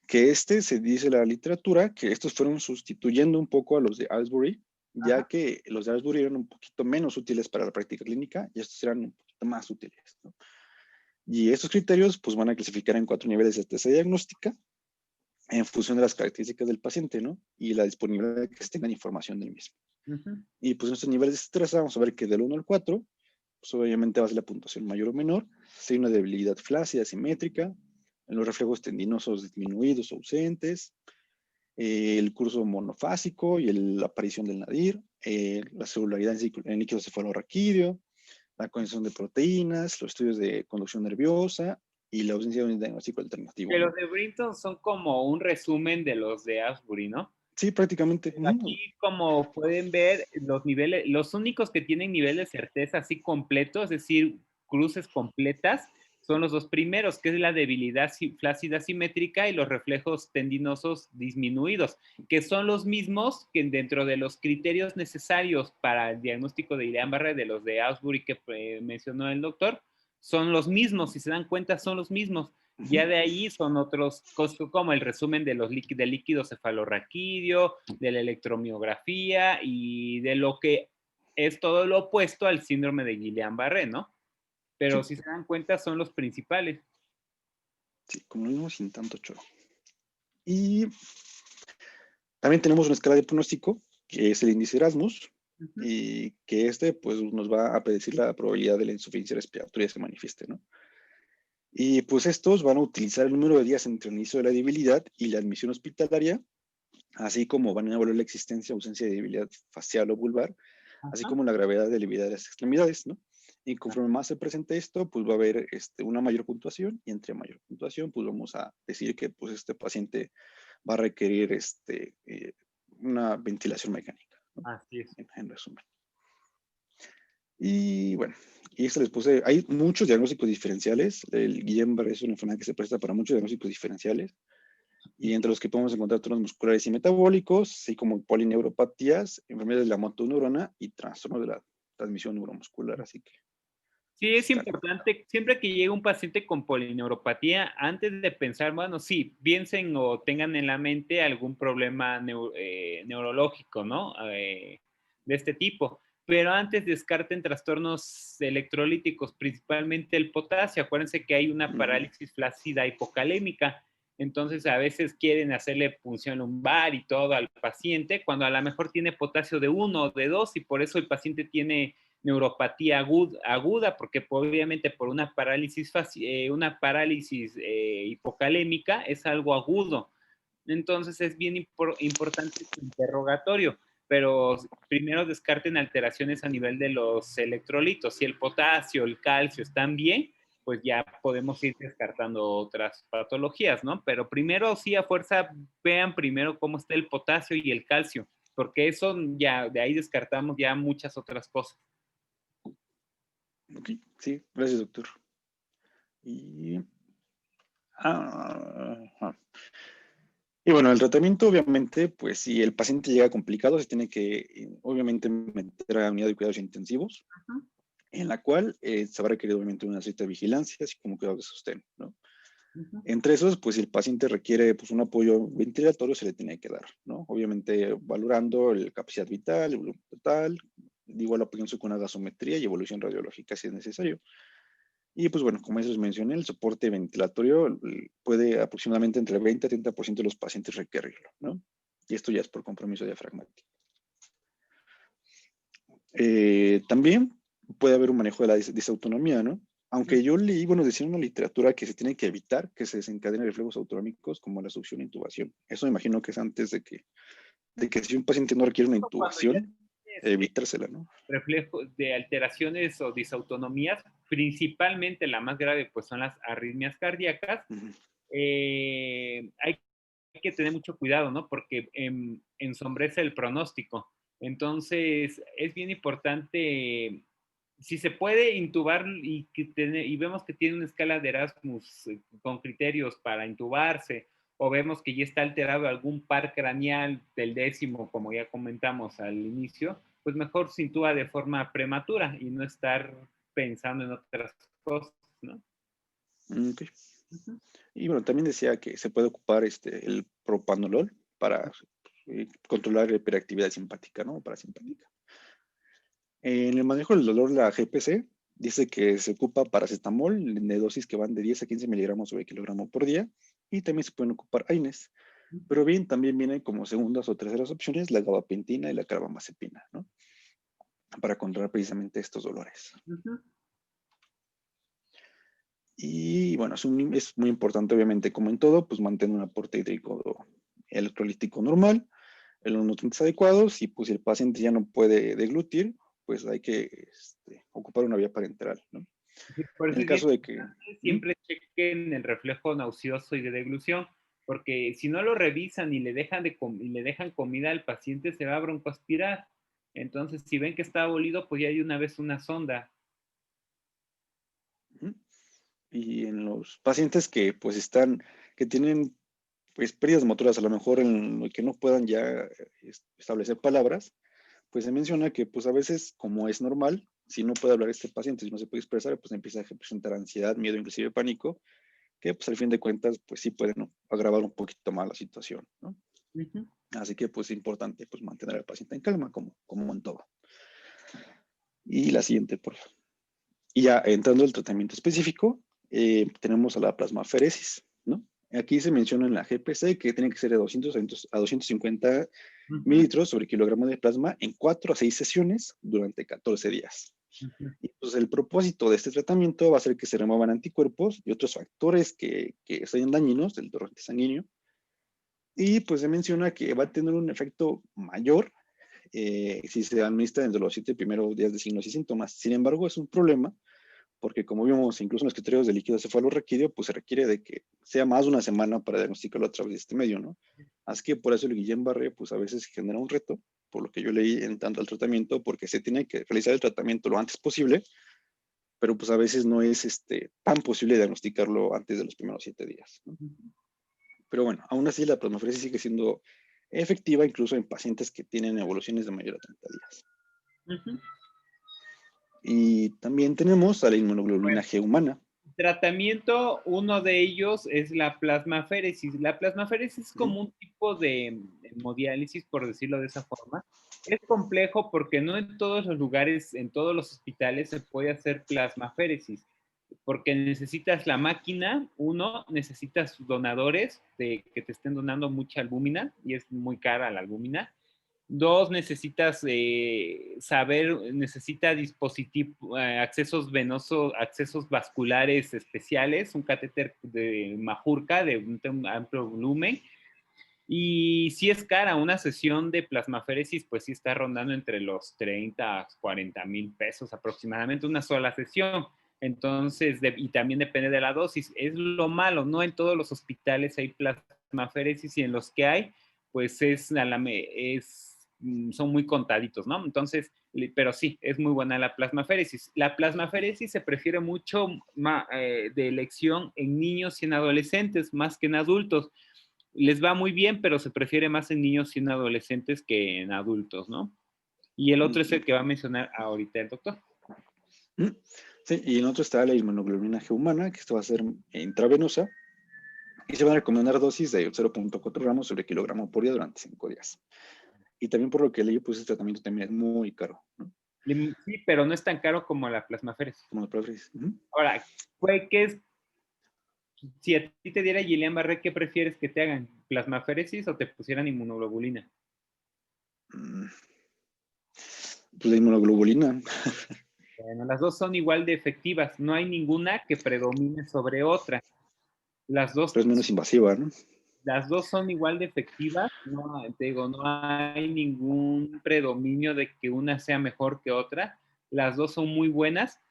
que se dice en la literatura que estos fueron sustituyendo un poco a los de Aylesbury, ya que los de Aylesbury eran un poquito menos útiles para la práctica clínica y estos eran un poquito más útiles, ¿no? Y estos criterios pues van a clasificar en 4 niveles de certeza diagnóstica en función de las características del paciente, ¿no? Y la disponibilidad de que se tengan información del mismo. Y pues en estos niveles de certeza vamos a ver que del 1 al 4, pues obviamente va a ser la puntuación mayor o menor, si hay una debilidad flácida, simétrica, en los reflejos tendinosos disminuidos o ausentes, el curso monofásico y la aparición del nadir, la celularidad en líquido cefalorraquídeo, la concentración de proteínas, los estudios de conducción nerviosa y la ausencia de un diagnóstico alternativo. Que los de Brinton son como un resumen de los de Asbury, ¿no? Sí, prácticamente. Aquí, como pueden ver, los únicos que tienen nivel de certeza así completo, es decir, cruces completas, son los dos primeros, que es la debilidad flácida simétrica y los reflejos tendinosos disminuidos, que son los mismos que dentro de los criterios necesarios para el diagnóstico de Guillain-Barré de los de Asbury que mencionó el doctor, son los mismos, si se dan cuenta, son los mismos. Ya de ahí son otros, como el resumen de del líquido cefalorraquídeo, de la electromiografía y de lo que es todo lo opuesto al síndrome de Guillain-Barré, ¿no? Pero si se dan cuenta, son los principales. Sí, como lo vimos sin tanto choro. Y también tenemos una escala de pronóstico, que es el índice Erasmus, y que pues nos va a predecir la probabilidad de la insuficiencia respiratoria que se manifieste, ¿no? Y pues estos van a utilizar el número de días entre el inicio de la debilidad y la admisión hospitalaria, así como van a evaluar la existencia o ausencia de debilidad facial o vulvar, así como la gravedad de debilidad de las extremidades, ¿no? Y conforme más se presente esto, pues va a haber una mayor puntuación, y entre mayor puntuación, pues vamos a decir que pues este paciente va a requerir una ventilación mecánica, ¿no? Así es. En resumen. Y bueno, y esto les puse, hay muchos diagnósticos diferenciales. El Guillain-Barré es una enfermedad que se presta para muchos diagnósticos diferenciales, y entre los que podemos encontrar trastornos musculares y metabólicos, así como polineuropatías, enfermedades de la motoneurona y trastornos de la transmisión neuromuscular. Así que sí, es importante, siempre que llegue un paciente con polineuropatía, antes de pensar, bueno, sí, piensen o tengan en la mente algún problema neurológico, ¿no? De este tipo. Pero antes descarten trastornos electrolíticos, principalmente el potasio. Acuérdense que hay una parálisis flácida hipocalémica. Entonces, a veces quieren hacerle punción lumbar y todo al paciente, cuando a lo mejor tiene potasio de 1 o de 2, y por eso el paciente tiene neuropatía aguda, porque obviamente por una parálisis hipocalémica es algo agudo. Entonces es bien importante este interrogatorio, pero primero descarten alteraciones a nivel de los electrolitos. Si el potasio, el calcio están bien, pues ya podemos ir descartando otras patologías, ¿no? Pero primero sí, a fuerza, vean primero cómo está el potasio y el calcio, porque eso ya, de ahí descartamos ya muchas otras cosas. Ok, sí, gracias, doctor. Y bueno, el tratamiento, obviamente, pues si el paciente llega complicado, se tiene que, obviamente, meter a unidad de cuidados intensivos, en la cual se va a requerir, obviamente, una cierta vigilancia, así como cuidado de sostén, ¿no? Entre esos, pues si el paciente requiere pues, un apoyo ventilatorio, se le tiene que dar, ¿no? Obviamente, valorando la capacidad vital, el volumen total, igual apoyándose con una gasometría y evolución radiológica si es necesario. Y pues bueno, como ya les mencioné, el soporte ventilatorio puede aproximadamente entre el 20 a 30% de los pacientes requerirlo, ¿no? Y esto ya es por compromiso diafragmático. También puede haber un manejo de la disautonomía, ¿no? Aunque yo leí, bueno, decía en una literatura que se tiene que evitar que se desencadenen reflejos autonómicos como la succión e intubación. Eso me imagino que es antes de que si un paciente no requiere una intubación, evitársela, ¿no? Reflejos de alteraciones o disautonomías, principalmente la más grave pues son las arritmias cardíacas. Hay que tener mucho cuidado, ¿no? Porque ensombrece el pronóstico. Entonces es bien importante, si se puede intubar y vemos que tiene una escala de Erasmus con criterios para intubarse, o vemos que ya está alterado algún par craneal del 10º, como ya comentamos al inicio, pues mejor se intuba de forma prematura y no estar pensando en otras cosas, ¿no? Okay. Y bueno, también decía que se puede ocupar el propanolol para controlar la hiperactividad simpática, ¿no? Parasimpática. En el manejo del dolor, la GPC dice que se ocupa paracetamol de dosis que van de 10 a 15 miligramos sobre kilogramo por día, y también se pueden ocupar AINES. Pero bien, también vienen como segundas o terceras opciones la gabapentina y la carbamazepina, ¿no? Para controlar precisamente estos dolores. Y bueno, es muy importante, obviamente, como en todo, pues mantener un aporte hídrico electrolítico normal, los nutrientes adecuados, y pues si el paciente ya no puede deglutir, pues hay que ocupar una vía parenteral, ¿no? Sí, por eso en el caso de que... siempre chequen el reflejo nauseoso y de deglución, porque si no lo revisan y le dejan comida al paciente, se va a broncoaspirar. Entonces, si ven que está abolido, pues ya hay una vez una sonda. Y en los pacientes que pues que tienen pues pérdidas motoras, a lo mejor en lo que no puedan ya establecer palabras, pues se menciona que pues a veces, como es normal, si no puede hablar este paciente, si no se puede expresar, pues empieza a presentar ansiedad, miedo, inclusive pánico, que pues al fin de cuentas pues sí pueden agravar un poquito más la situación, ¿no? Así que pues es importante pues mantener al paciente en calma, como en todo. Y la siguiente, por favor. Y ya entrando al tratamiento específico, tenemos a la plasmaferesis, ¿no? Aquí se menciona en la GPC que tiene que ser de 200 a 250 mililitros sobre kilogramo de plasma en 4 a 6 sesiones durante 14 días. Y pues el propósito de este tratamiento va a ser que se remuevan anticuerpos y otros factores que sean dañinos del torrente sanguíneo. Y pues se menciona que va a tener un efecto mayor si se administra dentro de los 7 primeros días de signos y síntomas. Sin embargo, es un problema porque como vimos incluso en los criterios de líquido cefalorraquídeo, pues se requiere de que sea más de una semana para diagnosticarlo a través de este medio, ¿no? Así que por eso el Guillain-Barré, pues a veces genera un reto, por lo que yo leí en tanto al tratamiento, porque se tiene que realizar el tratamiento lo antes posible, pero pues a veces no es tan posible diagnosticarlo antes de los primeros 7 días, ¿no? Pero bueno, aún así la plasmaferesis sigue siendo efectiva incluso en pacientes que tienen evoluciones de mayor a 30 días. Y también tenemos a la inmunoglobulina G humana. Tratamiento, uno de ellos es la plasmaféresis. La plasmaféresis es como un tipo de hemodiálisis, por decirlo de esa forma. Es complejo porque no en todos los lugares, en todos los hospitales se puede hacer plasmaféresis, porque necesitas la máquina, uno, necesitas donadores que te estén donando mucha albúmina, y es muy cara la albúmina. Dos, necesitas necesita dispositivo, accesos venosos, accesos vasculares especiales, un catéter de Majurca de un amplio volumen. Y si es cara, una sesión de plasmaféresis, pues sí está rondando entre los 30 a 40 mil pesos aproximadamente, una sola sesión. Entonces, y también depende de la dosis. Es lo malo, no en todos los hospitales hay plasmaféresis y en los que hay, pues son muy contaditos, ¿no? Entonces, pero sí, es muy buena la plasmaféresis. La plasmaféresis se prefiere mucho de elección en niños y en adolescentes, más que en adultos. Les va muy bien, pero se prefiere más en niños y en adolescentes que en adultos, ¿no? Y el otro es el que va a mencionar ahorita el doctor. Sí, y en otro está la inmunoglobulina G humana, que esto va a ser intravenosa, y se van a recomendar dosis de 0.4 gramos sobre kilogramo por día durante 5 días. Y también por lo que leí, pues este tratamiento también es muy caro, ¿no? Sí, pero no es tan caro como la plasmaféresis. Como la plasmaféresis. Ahora, si a ti te diera Guillain-Barré, ¿qué prefieres que te hagan? ¿Plasmaféresis o te pusieran inmunoglobulina? Pues la inmunoglobulina. Bueno, las dos son igual de efectivas. No hay ninguna que predomine sobre otra. Las dos. Pero es menos invasiva, ¿no? Las dos son igual de efectivas. No, te digo, no hay ningún predominio de que una sea mejor que otra. Las dos son muy buenas.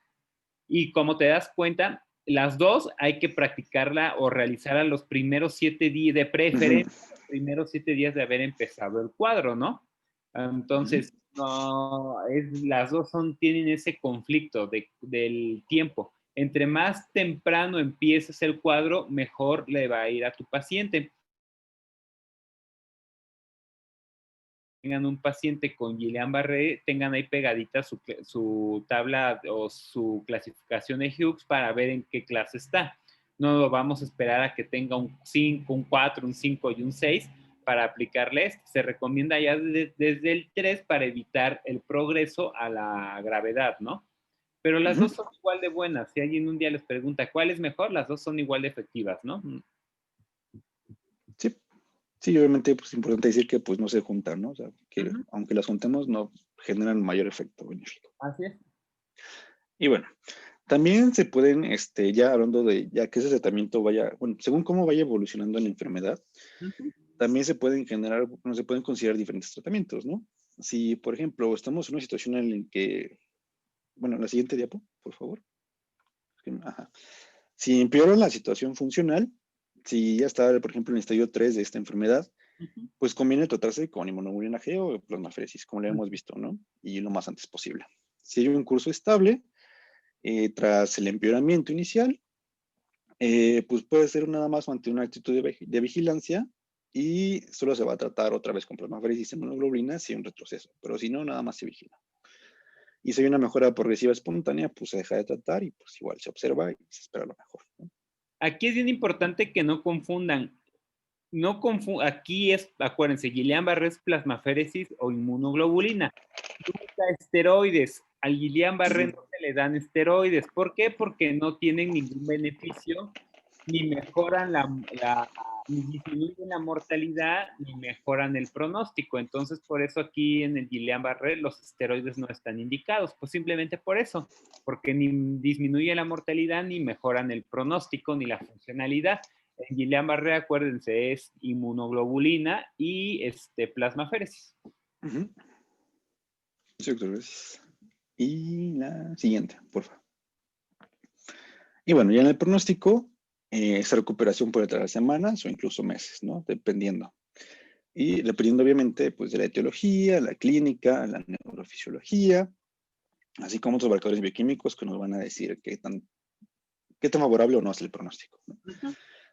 Y como te das cuenta, las dos hay que practicarla o realizarla los primeros 7 días, de preferencia, los primeros 7 días de haber empezado el cuadro, ¿no? Entonces, las dos tienen ese conflicto del tiempo. Entre más temprano empieces el cuadro, mejor le va a ir a tu paciente. Tengan un paciente con Guillain-Barré, tengan ahí pegadita su tabla o su clasificación de Hughes para ver en qué clase está. No lo vamos a esperar a que tenga un 5, un 4, un 5 y un 6 para aplicarle esto. Se recomienda ya desde el 3 para evitar el progreso a la gravedad, ¿no? Pero las dos son igual de buenas. Si alguien un día les pregunta cuál es mejor, las dos son igual de efectivas, ¿no? Sí. Sí, obviamente pues, es importante decir que pues no se juntan, ¿no? O sea, que aunque las juntemos no generan mayor efecto benéfico. Así es. Y bueno, también se pueden, ya hablando de, ya que ese tratamiento vaya, bueno, según cómo vaya evolucionando la enfermedad, también se pueden se pueden considerar diferentes tratamientos, ¿no? Si, por ejemplo, estamos en una situación en la que, bueno, la siguiente diapo, por favor. Ajá. Si empeora la situación funcional, si ya está, por ejemplo, en el estadio 3 de esta enfermedad, pues conviene tratarse con inmunoglobulina G o plasmaféresis, como lo hemos visto, ¿no? Y lo más antes posible. Si hay un curso estable, tras el empeoramiento inicial, pues puede ser nada más mantener una actitud de vigilancia y solo se va a tratar otra vez con plasmaféresis y inmunoglobulina si hay un retroceso, pero si no, nada más se vigila. Y si hay una mejora progresiva espontánea, pues se deja de tratar y pues igual se observa y se espera lo mejor, ¿no? Aquí es bien importante que no confundan. Aquí acuérdense, Guillain-Barré es plasmaféresis o inmunoglobulina. Nunca esteroides. Al Guillain-Barré no se le dan esteroides. ¿Por qué? Porque no tienen ningún beneficio ni mejoran ni disminuyen la mortalidad, ni mejoran el pronóstico. Entonces, por eso aquí en el Guillain-Barré los esteroides no están indicados, pues simplemente por eso, porque ni disminuye la mortalidad, ni mejoran el pronóstico, ni la funcionalidad. En Guillain-Barré, acuérdense, es inmunoglobulina y plasmaféresis. Sí, doctor, gracias. Y la siguiente, por favor. Y bueno, ya en el pronóstico, esa recuperación puede tardar semanas o incluso meses, ¿no? Dependiendo. Y dependiendo, obviamente, pues de la etiología, la clínica, la neurofisiología, así como otros marcadores bioquímicos que nos van a decir qué tan favorable o no es el pronóstico, ¿no?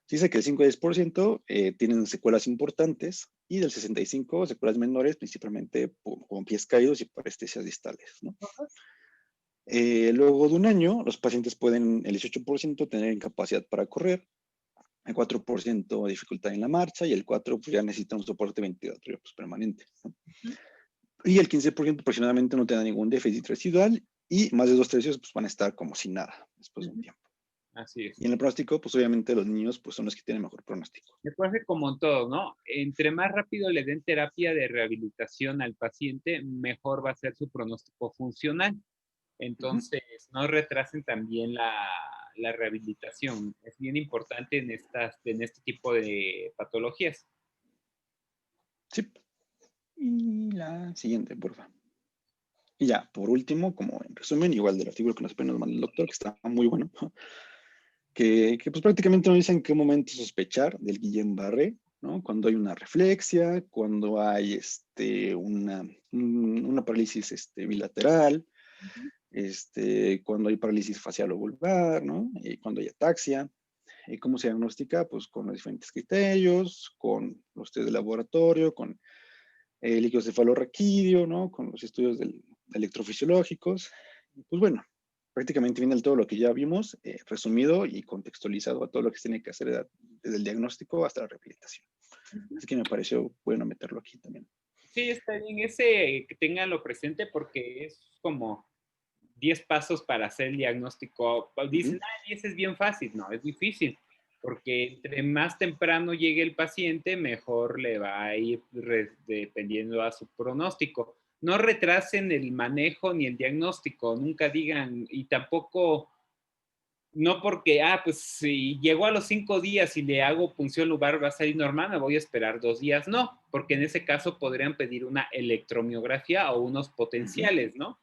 Se dice que el 5 a 10% tienen secuelas importantes y del 65% secuelas menores, principalmente con pies caídos y parestesias distales, ¿no? Luego de un año, los pacientes pueden, el 18% tener incapacidad para correr, el 4% dificultad en la marcha y el 4% pues, ya necesita un soporte ventilatorio pues, permanente, ¿no? Y el 15% aproximadamente no tiene ningún déficit residual y más de 2/3 pues, van a estar como sin nada después de un tiempo. Así es. Y en el pronóstico, pues obviamente los niños pues, son los que tienen mejor pronóstico. Me parece como en todo, ¿no? Entre más rápido le den terapia de rehabilitación al paciente, mejor va a ser su pronóstico funcional. Entonces, no retrasen también la rehabilitación. Es bien importante en este tipo de patologías. Sí. Y la siguiente, por favor. Y ya, por último, como en resumen, igual del artículo que nos mandó el doctor, que está muy bueno, que pues prácticamente nos dice en qué momento sospechar del Guillain-Barré, ¿no? Cuando hay una reflexia, cuando hay una parálisis bilateral, cuando hay parálisis facial o vulvar, ¿no? Y cuando hay ataxia. ¿Y cómo se diagnostica? Pues con los diferentes criterios, con los test de laboratorio, con líquido cefalorraquídeo, ¿no? Con los estudios electrofisiológicos. Pues bueno, prácticamente viene todo lo que ya vimos, resumido y contextualizado a todo lo que se tiene que hacer desde el diagnóstico hasta la rehabilitación. Así que me pareció bueno meterlo aquí también. Sí, está bien ese que tenganlo presente porque es como 10 pasos para hacer el diagnóstico. Dicen, ese es bien fácil. No, es difícil, porque entre más temprano llegue el paciente, mejor le va a ir dependiendo a su pronóstico. No retrasen el manejo ni el diagnóstico, nunca digan, y tampoco, no porque, pues si llegó a los 5 días y le hago punción lumbar va a salir normal, me voy a esperar 2 días. No, porque en ese caso podrían pedir una electromiografía o unos potenciales, ¿no?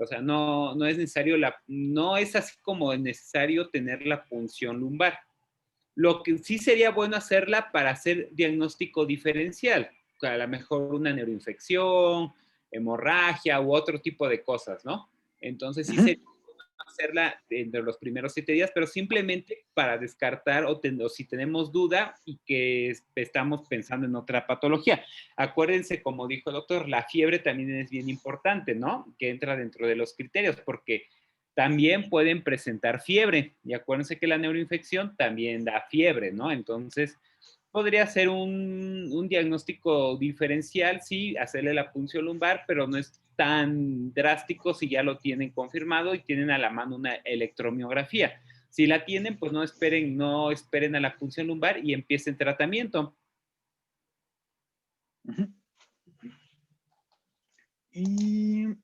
O sea, no es necesario, no es así como necesario tener la punción lumbar. Lo que sí sería bueno hacerla para hacer diagnóstico diferencial, a lo mejor una neuroinfección, hemorragia u otro tipo de cosas, ¿no? Entonces sí sería hacerla entre los primeros 7 días, pero simplemente para descartar o si tenemos duda y que estamos pensando en otra patología. Acuérdense, como dijo el doctor, la fiebre también es bien importante, ¿no? Que entra dentro de los criterios, porque también pueden presentar fiebre. Y acuérdense que la neuroinfección también da fiebre, ¿no? Entonces, podría ser un diagnóstico diferencial, sí, hacerle la punción lumbar, pero no es tan drástico si ya lo tienen confirmado y tienen a la mano una electromiografía. Si la tienen, pues no esperen a la punción lumbar y empiecen tratamiento. Y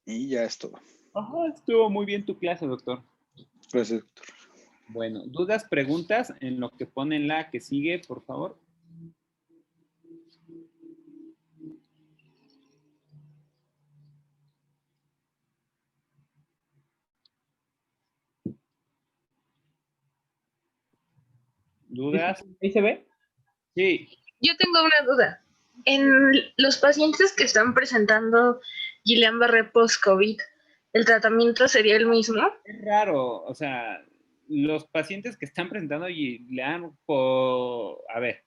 ya es todo. Ajá, estuvo muy bien tu clase, doctor. Gracias, doctor. Bueno, ¿dudas, preguntas en lo que ponen la que sigue, por favor? ¿Dudas? ¿Ahí se ve? Sí. Yo tengo una duda. En los pacientes que están presentando Guillain-Barré post-COVID, ¿el tratamiento sería el mismo? Es raro, o sea, los pacientes que están presentando Guillain a ver,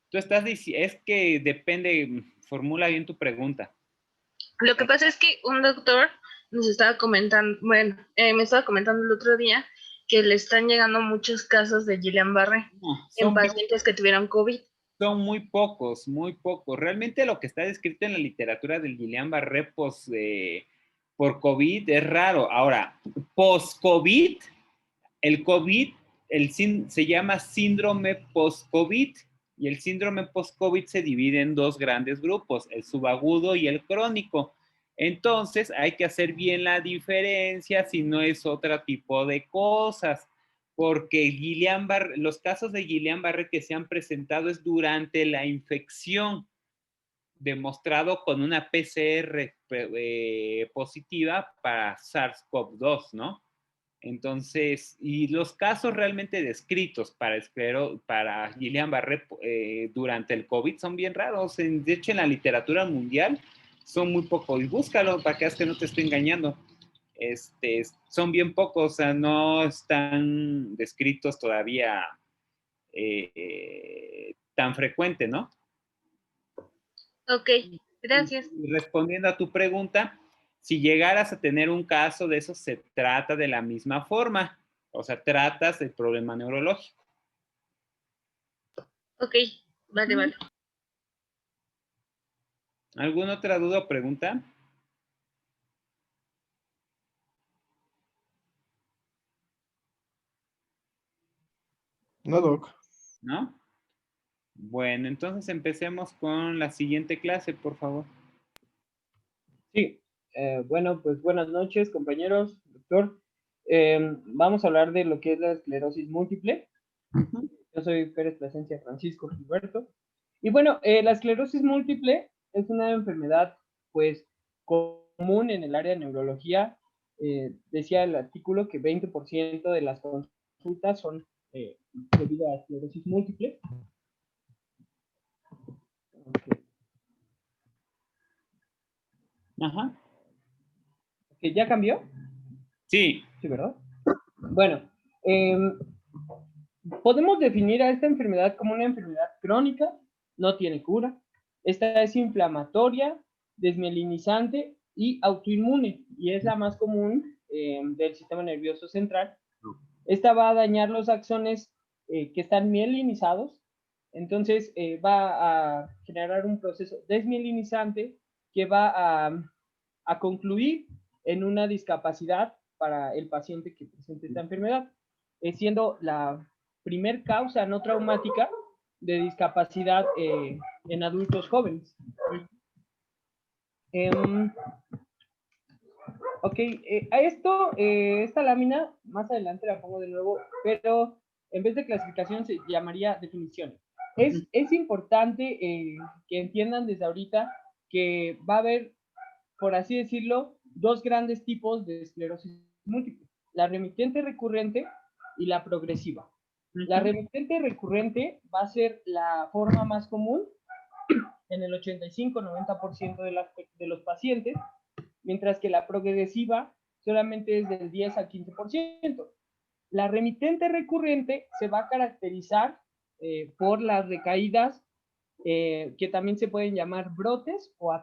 tú estás diciendo, es que depende, formula bien tu pregunta. Lo que pasa es que un doctor nos estaba comentando, me estaba comentando el otro día que le están llegando muchos casos de Guillain-Barré en pacientes que tuvieron COVID. Son muy pocos, muy pocos. Realmente lo que está descrito en la literatura del Guillain-Barré por COVID es raro. Ahora, post-COVID, el COVID se llama síndrome post-COVID, y el síndrome post-COVID se divide en dos grandes grupos, el subagudo y el crónico. Entonces, hay que hacer bien la diferencia si no es otro tipo de cosas, porque los casos de Guillain-Barré que se han presentado es durante la infección, demostrado con una PCR positiva para SARS-CoV-2, ¿no? Entonces, y los casos realmente descritos para Guillain-Barré durante el COVID son bien raros. De hecho, en la literatura mundial son muy pocos. Y búscalo para que veas que no te estoy engañando. Son bien pocos, o sea, no están descritos todavía tan frecuente, ¿no? Ok, gracias. Y respondiendo a tu pregunta, si llegaras a tener un caso de eso, se trata de la misma forma. O sea, tratas el problema neurológico. Ok, vale. ¿Alguna otra duda o pregunta? No, Doc. ¿No? Bueno, entonces empecemos con la siguiente clase, por favor. Sí, bueno, pues buenas noches, compañeros, doctor. Vamos a hablar de lo que es la esclerosis múltiple. Yo soy Pérez Plasencia Francisco Gilberto. Y bueno, la esclerosis múltiple es una enfermedad, pues, común en el área de neurología. Decía el artículo que 20% de las consultas son debido a esclerosis múltiple. Okay. Ajá. ¿Que ya cambió? Sí. Sí, ¿verdad? Bueno, podemos definir a esta enfermedad como una enfermedad crónica, no tiene cura. Esta es inflamatoria, desmielinizante y autoinmune, y es la más común del sistema nervioso central. Esta va a dañar los axones que están mielinizados, entonces va a generar un proceso desmielinizante que va a concluir en una discapacidad para el paciente que presente esta enfermedad, siendo la primer causa no traumática de discapacidad en adultos jóvenes. Ok, a esta lámina, más adelante la pongo de nuevo, pero en vez de clasificación se llamaría definición. Es importante que entiendan desde ahorita que va a haber, por así decirlo, dos grandes tipos de esclerosis múltiple, la remitente recurrente y la progresiva. La remitente recurrente va a ser la forma más común en el 85-90% de los pacientes, mientras que la progresiva solamente es del 10 al 15%. La remitente recurrente se va a caracterizar por las recaídas que también se pueden llamar brotes o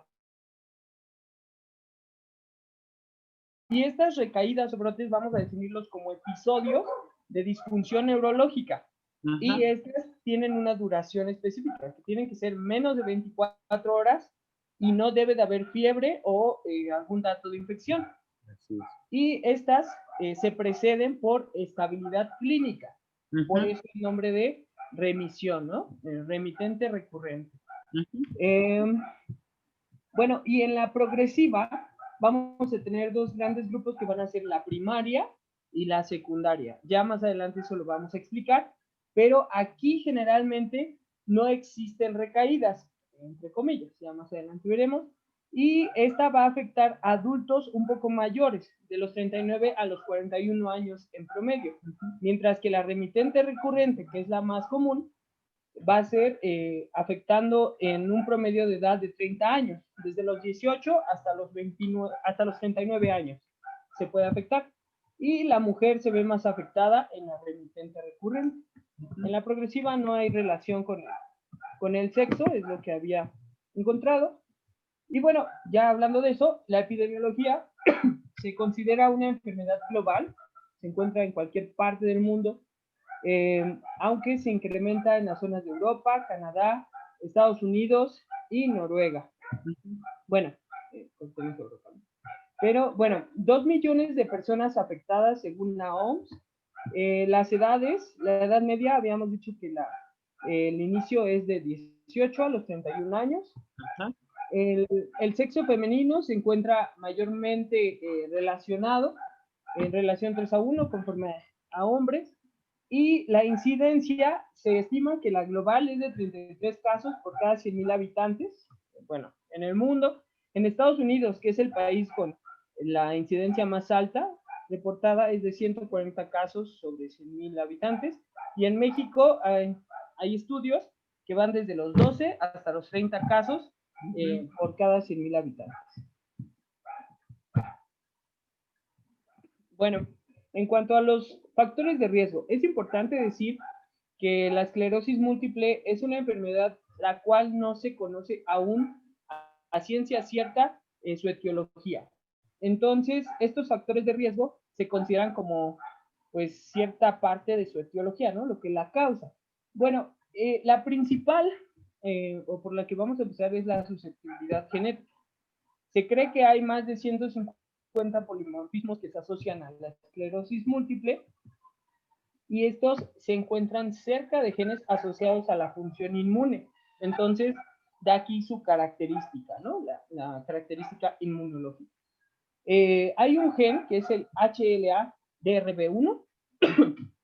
y estas recaídas o brotes vamos a definirlos como episodios de disfunción neurológica. Ajá. Y estas tienen una duración específica, que tienen que ser menos de 24 horas y no debe de haber fiebre o algún dato de infección. Así es. Y estas se preceden por estabilidad clínica. Uh-huh. Por eso el nombre de remisión, ¿no? Remitente recurrente. Uh-huh. Bueno, y en la progresiva vamos a tener dos grandes grupos que van a ser la primaria y la secundaria. Ya más adelante eso lo vamos a explicar, pero aquí generalmente no existen recaídas, entre comillas, ya más adelante veremos, y esta va a afectar a adultos un poco mayores, de los 39 a los 41 años en promedio, mientras que la remitente recurrente, que es la más común, va a ser afectando en un promedio de edad de 30 años, desde los 18 hasta los 29, hasta los 39 años se puede afectar. Y la mujer se ve más afectada en la remitente recurrente. En la progresiva no hay relación con el sexo, es lo que había encontrado. Y bueno, ya hablando de eso, la epidemiología se considera una enfermedad global, se encuentra en cualquier parte del mundo, aunque se incrementa en las zonas de Europa, Canadá, Estados Unidos y Noruega. Bueno, pero bueno, 2 millones de personas afectadas según la OMS Las edades, la edad media, habíamos dicho que el inicio es de 18 a los 31 años. Ajá. El sexo femenino se encuentra mayormente relacionado en relación 3:1 conforme a hombres, y la incidencia se estima que la global es de 33 casos por cada 100,000 habitantes, bueno, en el mundo. En Estados Unidos, que es el país con la incidencia más alta reportada, es de 140 casos sobre 100,000 habitantes, y en México hay estudios que van desde los 12 hasta los 30 casos por cada 100,000 habitantes. Bueno, en cuanto a los factores de riesgo, es importante decir que la esclerosis múltiple es una enfermedad la cual no se conoce aún a ciencia cierta su etiología. Entonces, estos factores de riesgo se consideran como, pues, cierta parte de su etiología, ¿no? Lo que la causa. Bueno, la principal, o por la que vamos a empezar, es la susceptibilidad genética. Se cree que hay más de 150 polimorfismos que se asocian a la esclerosis múltiple, y estos se encuentran cerca de genes asociados a la función inmune. Entonces, de aquí su característica, ¿no? La característica inmunológica. Hay un gen que es el HLA-DRB1,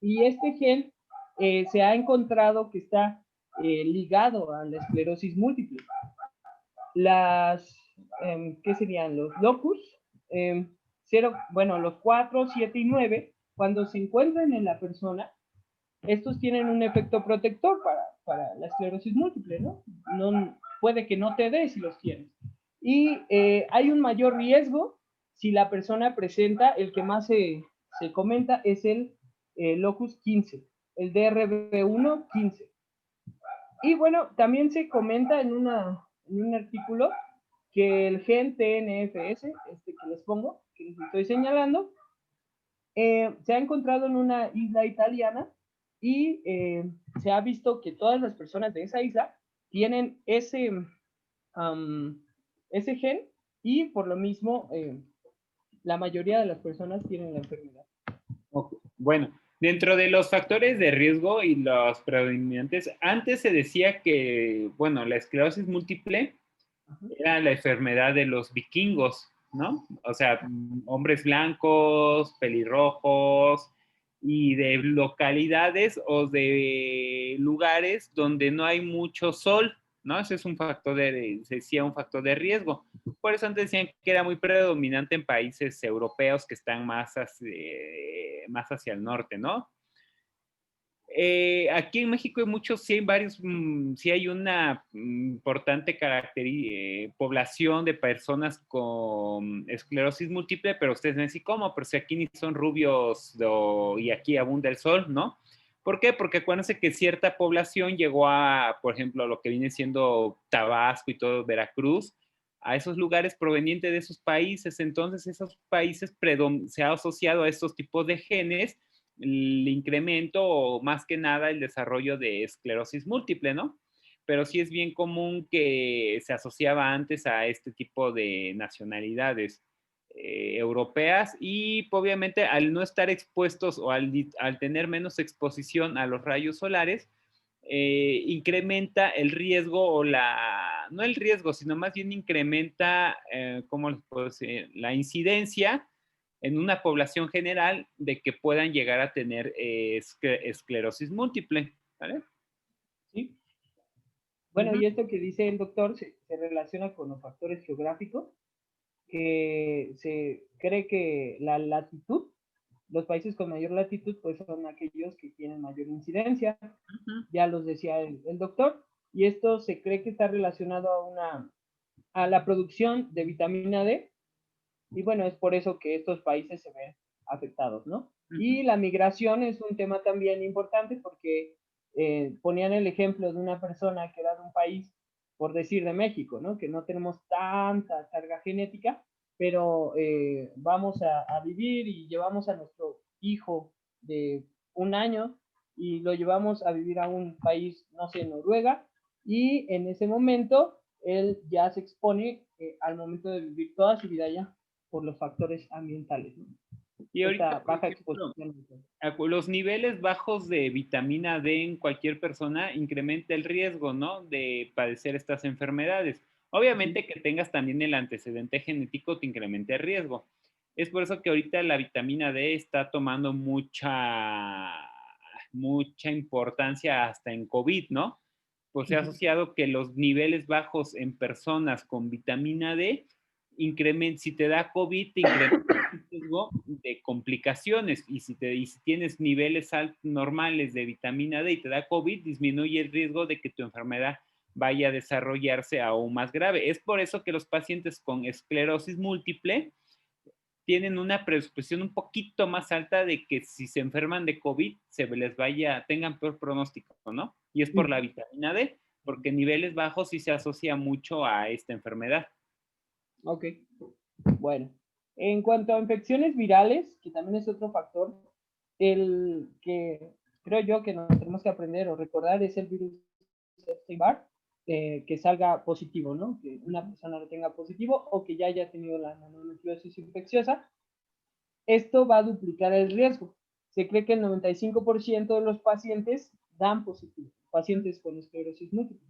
y este gen se ha encontrado que está ligado a la esclerosis múltiple. ¿Qué serían? Los locus, los 4, 7 y 9, cuando se encuentran en la persona, estos tienen un efecto protector para la esclerosis múltiple, ¿no? Puede que no te dé si los tienes. Y hay un mayor riesgo si la persona presenta, el que más se comenta es el locus 15, el DRB1 15. Y bueno, también se comenta en un artículo que el gen TNFS, que les pongo, que les estoy señalando, se ha encontrado en una isla italiana, y se ha visto que todas las personas de esa isla tienen ese gen, y por lo mismo la mayoría de las personas tienen la enfermedad. Okay. Bueno, dentro de los factores de riesgo y los predominantes, antes se decía que, bueno, la esclerosis múltiple era la enfermedad de los vikingos, ¿no? O sea, hombres blancos, pelirrojos, y de localidades o de lugares donde no hay mucho sol, ¿no? Ese es un factor se decía un factor de riesgo. Por eso antes decían que era muy predominante en países europeos que están más hacia el norte, ¿no? Aquí en México hay muchos, sí hay varios, sí hay una importante población de personas con esclerosis múltiple, pero ustedes me dicen, ¿cómo? Pero si aquí ni son rubios y aquí abunda el sol, ¿no? ¿Por qué? Porque acuérdense que cierta población llegó a, por ejemplo, lo que viene siendo Tabasco y todo Veracruz, a esos lugares provenientes de esos países. Entonces, esos países se ha asociado a estos tipos de genes el incremento o más que nada el desarrollo de esclerosis múltiple, ¿no? Pero sí es bien común que se asociaba antes a este tipo de nacionalidades europeas, y obviamente al no estar expuestos o al tener menos exposición a los rayos solares, incrementa el riesgo o no el riesgo, sino más bien incrementa, ¿cómo les puedo decir? La incidencia en una población general de que puedan llegar a tener esclerosis múltiple, ¿vale? Sí. Bueno, y esto que dice el doctor se relaciona con los factores geográficos, que se cree que la latitud, los países con mayor latitud, pues son aquellos que tienen mayor incidencia, ya los decía el doctor, y esto se cree que está relacionado a la producción de vitamina D, y bueno, es por eso que estos países se ven afectados, ¿no? Y la migración es un tema también importante, porque ponían el ejemplo de una persona que era de un país, por decir de México, ¿no? Que no tenemos tanta carga genética, pero vamos a vivir y llevamos a nuestro hijo de 1 año y lo llevamos a vivir a un país, no sé, Noruega, y en ese momento él ya se expone al momento de vivir toda su vida allá por los factores ambientales, ¿no? Y ahorita, esta por baja ejemplo, exposición. los niveles bajos de vitamina D en cualquier persona incrementa el riesgo, ¿no? De padecer estas enfermedades. Obviamente que tengas también el antecedente genético te incrementa el riesgo. Es por eso que ahorita la vitamina D está tomando mucha importancia hasta en COVID, ¿no? Pues se ha asociado que los niveles bajos en personas con vitamina D si te da COVID, te incrementa el riesgo de complicaciones. Y si tienes niveles normales de vitamina D y te da COVID, disminuye el riesgo de que tu enfermedad vaya a desarrollarse aún más grave. Es por eso que los pacientes con esclerosis múltiple tienen una predisposición un poquito más alta de que si se enferman de COVID, tengan peor pronóstico, ¿no? Y es por la vitamina D, porque niveles bajos sí se asocia mucho a esta enfermedad. Ok, bueno. En cuanto a infecciones virales, que también es otro factor, el que creo yo que nos tenemos que aprender o recordar es el virus Epstein-Barr, que salga positivo, ¿no? Que una persona lo tenga positivo o que ya haya tenido la mononucleosis infecciosa. Esto va a duplicar el riesgo. Se cree que el 95% de los pacientes dan positivo, pacientes con esclerosis múltiple.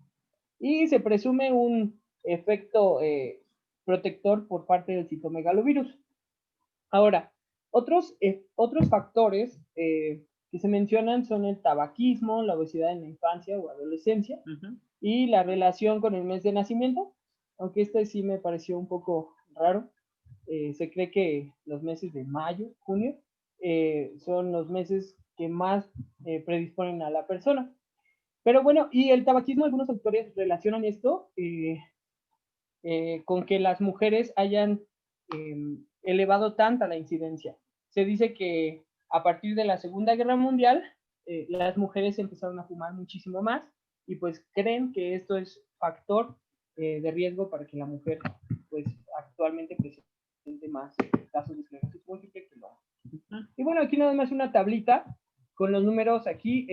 Y se presume un efecto protector por parte del citomegalovirus. Ahora, otros factores que se mencionan son el tabaquismo, la obesidad en la infancia o adolescencia, y la relación con el mes de nacimiento, aunque este sí me pareció un poco raro. Se cree que los meses de mayo, junio, son los meses que más predisponen a la persona. Pero bueno, y el tabaquismo, algunos autores relacionan esto con que las mujeres hayan elevado tanta la incidencia. Se dice que a partir de la Segunda Guerra Mundial, las mujeres empezaron a fumar muchísimo más y pues creen que esto es factor de riesgo para que la mujer pues actualmente presente más casos de esclerosis múltiple que no. Y bueno, aquí nada más una tablita con los números aquí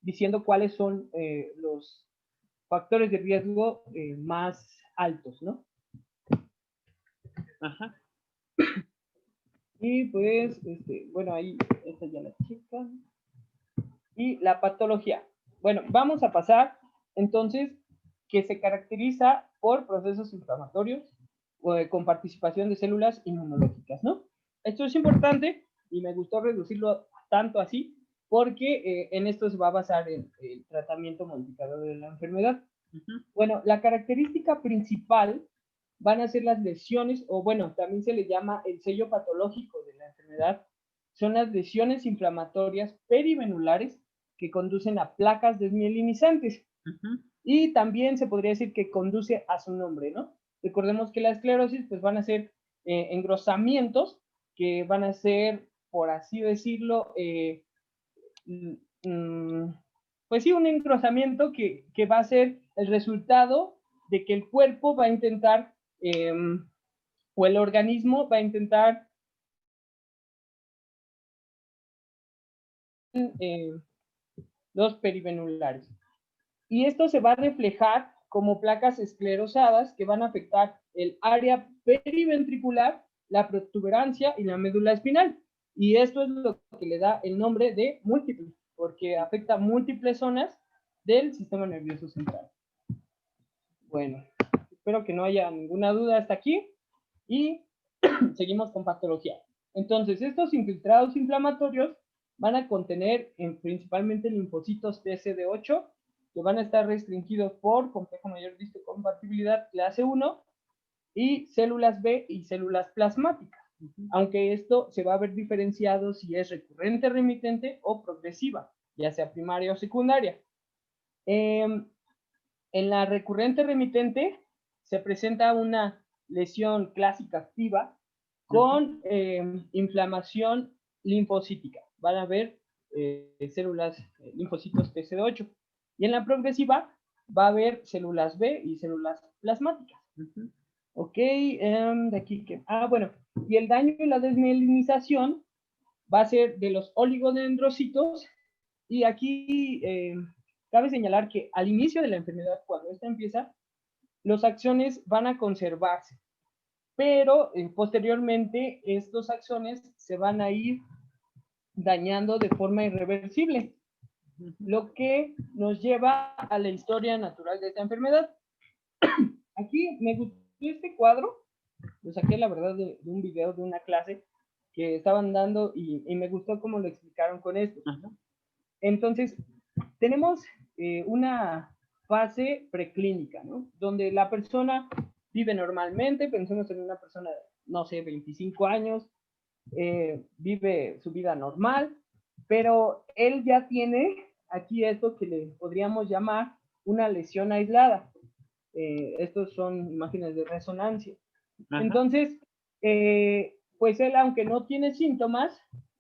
diciendo cuáles son los factores de riesgo más altos, ¿no? Ajá. Y pues, bueno, ahí, esta ya la chica. Y la patología. Bueno, vamos a pasar, entonces, que se caracteriza por procesos inflamatorios con participación de células inmunológicas, ¿no? Esto es importante y me gustó reducirlo tanto así porque en esto se va a basar el tratamiento modificador de la enfermedad. Bueno, la característica principal van a ser las lesiones, o bueno, también se le llama el sello patológico de la enfermedad, son las lesiones inflamatorias perivenulares que conducen a placas desmielinizantes. Y también se podría decir que conduce a su nombre, ¿no? Recordemos que la esclerosis, pues van a ser engrosamientos que van a ser, por así decirlo, pues sí, un engrosamiento que va a ser el resultado de que el cuerpo va a intentar, o el organismo va a intentar los perivenulares. Y esto se va a reflejar como placas esclerosadas que van a afectar el área periventricular, la protuberancia y la médula espinal. Y esto es lo que le da el nombre de múltiple, porque afecta múltiples zonas del sistema nervioso central. Bueno, espero que no haya ninguna duda hasta aquí y seguimos con patología. Entonces, estos infiltrados inflamatorios van a contener principalmente linfocitos TCD8 que van a estar restringidos por complejo mayor de histocompatibilidad clase 1 y células B y células plasmáticas. Aunque esto se va a ver diferenciado si es recurrente, remitente o progresiva, ya sea primaria o secundaria. En la recurrente remitente se presenta una lesión clásica activa con inflamación linfocítica. Van a ver células, linfocitos TCD8. Y en la progresiva va a haber células B y células plasmáticas. Ok, de aquí que... bueno, y el daño y la desmielinización va a ser de los oligodendrocitos. Y aquí cabe señalar que al inicio de la enfermedad, cuando esta empieza, los axones van a conservarse. pero posteriormente estos axones se van a ir dañando de forma irreversible, lo que nos lleva a la historia natural de esta enfermedad. Aquí me gustó este cuadro, lo saqué la verdad de un video de una clase que estaban dando y me gustó cómo lo explicaron con esto. Entonces, tenemos una fase preclínica, ¿no? Donde la persona vive normalmente, pensemos en una persona de, no sé, 25 años, vive su vida normal, pero él ya tiene aquí esto que le podríamos llamar una lesión aislada. Estos son imágenes de resonancia. Ajá. Entonces, pues él, aunque no tiene síntomas,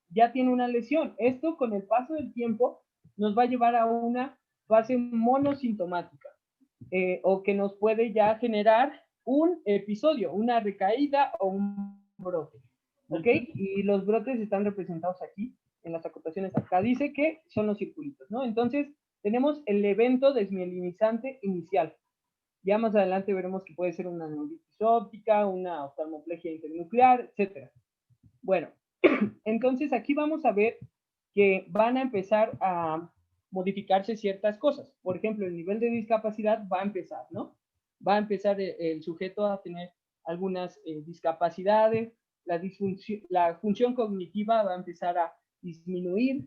ya tiene una lesión. Esto, con el paso del tiempo, nos va a llevar a una fase monosintomática, o que nos puede ya generar un episodio, una recaída o un brote. ¿Ok? Y los brotes están representados aquí, en las acotaciones acá. Dice que son los circulitos, ¿no? Entonces, tenemos el evento desmielinizante inicial. Ya más adelante veremos que puede ser una neuritis óptica, una oftalmoplegia internuclear, etc. Bueno, entonces aquí vamos a ver que van a empezar a modificarse ciertas cosas. Por ejemplo, el nivel de discapacidad va a empezar, ¿no? Va a empezar el sujeto a tener algunas discapacidades, la función cognitiva va a empezar a disminuir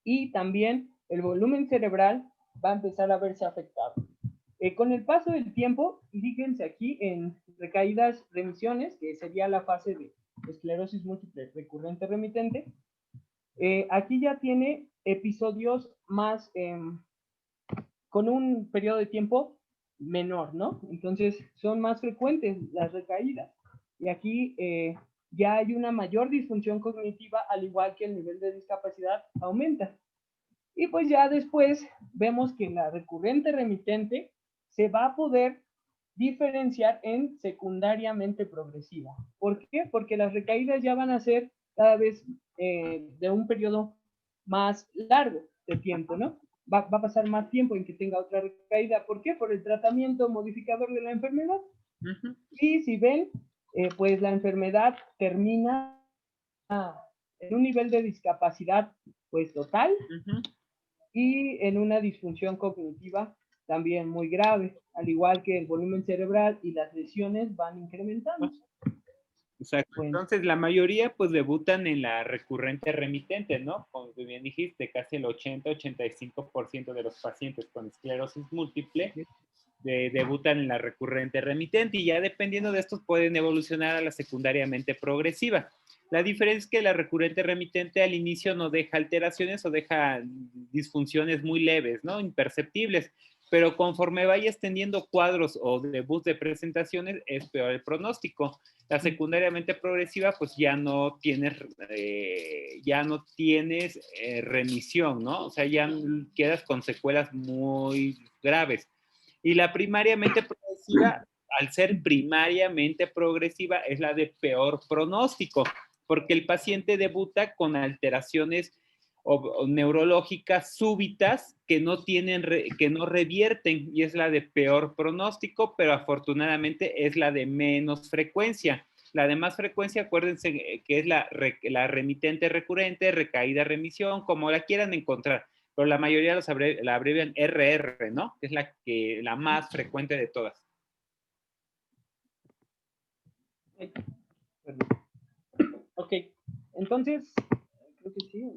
y también el volumen cerebral va a empezar a verse afectado. Con el paso del tiempo, fíjense aquí en recaídas remisiones, que sería la fase de esclerosis múltiple recurrente remitente. Aquí ya tiene episodios más con un periodo de tiempo menor, ¿no? Entonces son más frecuentes las recaídas. Y aquí ya hay una mayor disfunción cognitiva, al igual que el nivel de discapacidad aumenta. Y pues ya después vemos que la recurrente remitente se va a poder diferenciar en secundariamente progresiva. ¿Por qué? Porque las recaídas ya van a ser cada vez de un periodo más largo de tiempo, ¿no? Va a pasar más tiempo en que tenga otra recaída. ¿Por qué? Por el tratamiento modificador de la enfermedad. Y si ven, pues la enfermedad termina en un nivel de discapacidad pues total y en una disfunción cognitiva también muy grave, al igual que el volumen cerebral y las lesiones van incrementando. Exacto. Bueno. Entonces, la mayoría pues debutan en la recurrente remitente, ¿no? Como bien dijiste, casi el 80-85% de los pacientes con esclerosis múltiple debutan en la recurrente remitente y ya dependiendo de estos pueden evolucionar a la secundariamente progresiva. La diferencia es que la recurrente remitente al inicio no deja alteraciones o deja disfunciones muy leves, ¿no? Imperceptibles, pero conforme vayas teniendo cuadros o debuts de presentaciones es peor el pronóstico. La secundariamente progresiva pues ya no tienes remisión, ¿no? O sea, ya quedas con secuelas muy graves. Y la primariamente progresiva, al ser primariamente progresiva, es la de peor pronóstico, porque el paciente debuta con alteraciones o neurológicas súbitas que no revierten, y es la de peor pronóstico, pero afortunadamente es la de menos frecuencia. La de más frecuencia, acuérdense que es la remitente recurrente, recaída remisión, como la quieran encontrar, pero la mayoría la abrevian RR, ¿no? Que es la más frecuente de todas. Ok, entonces, creo que sí.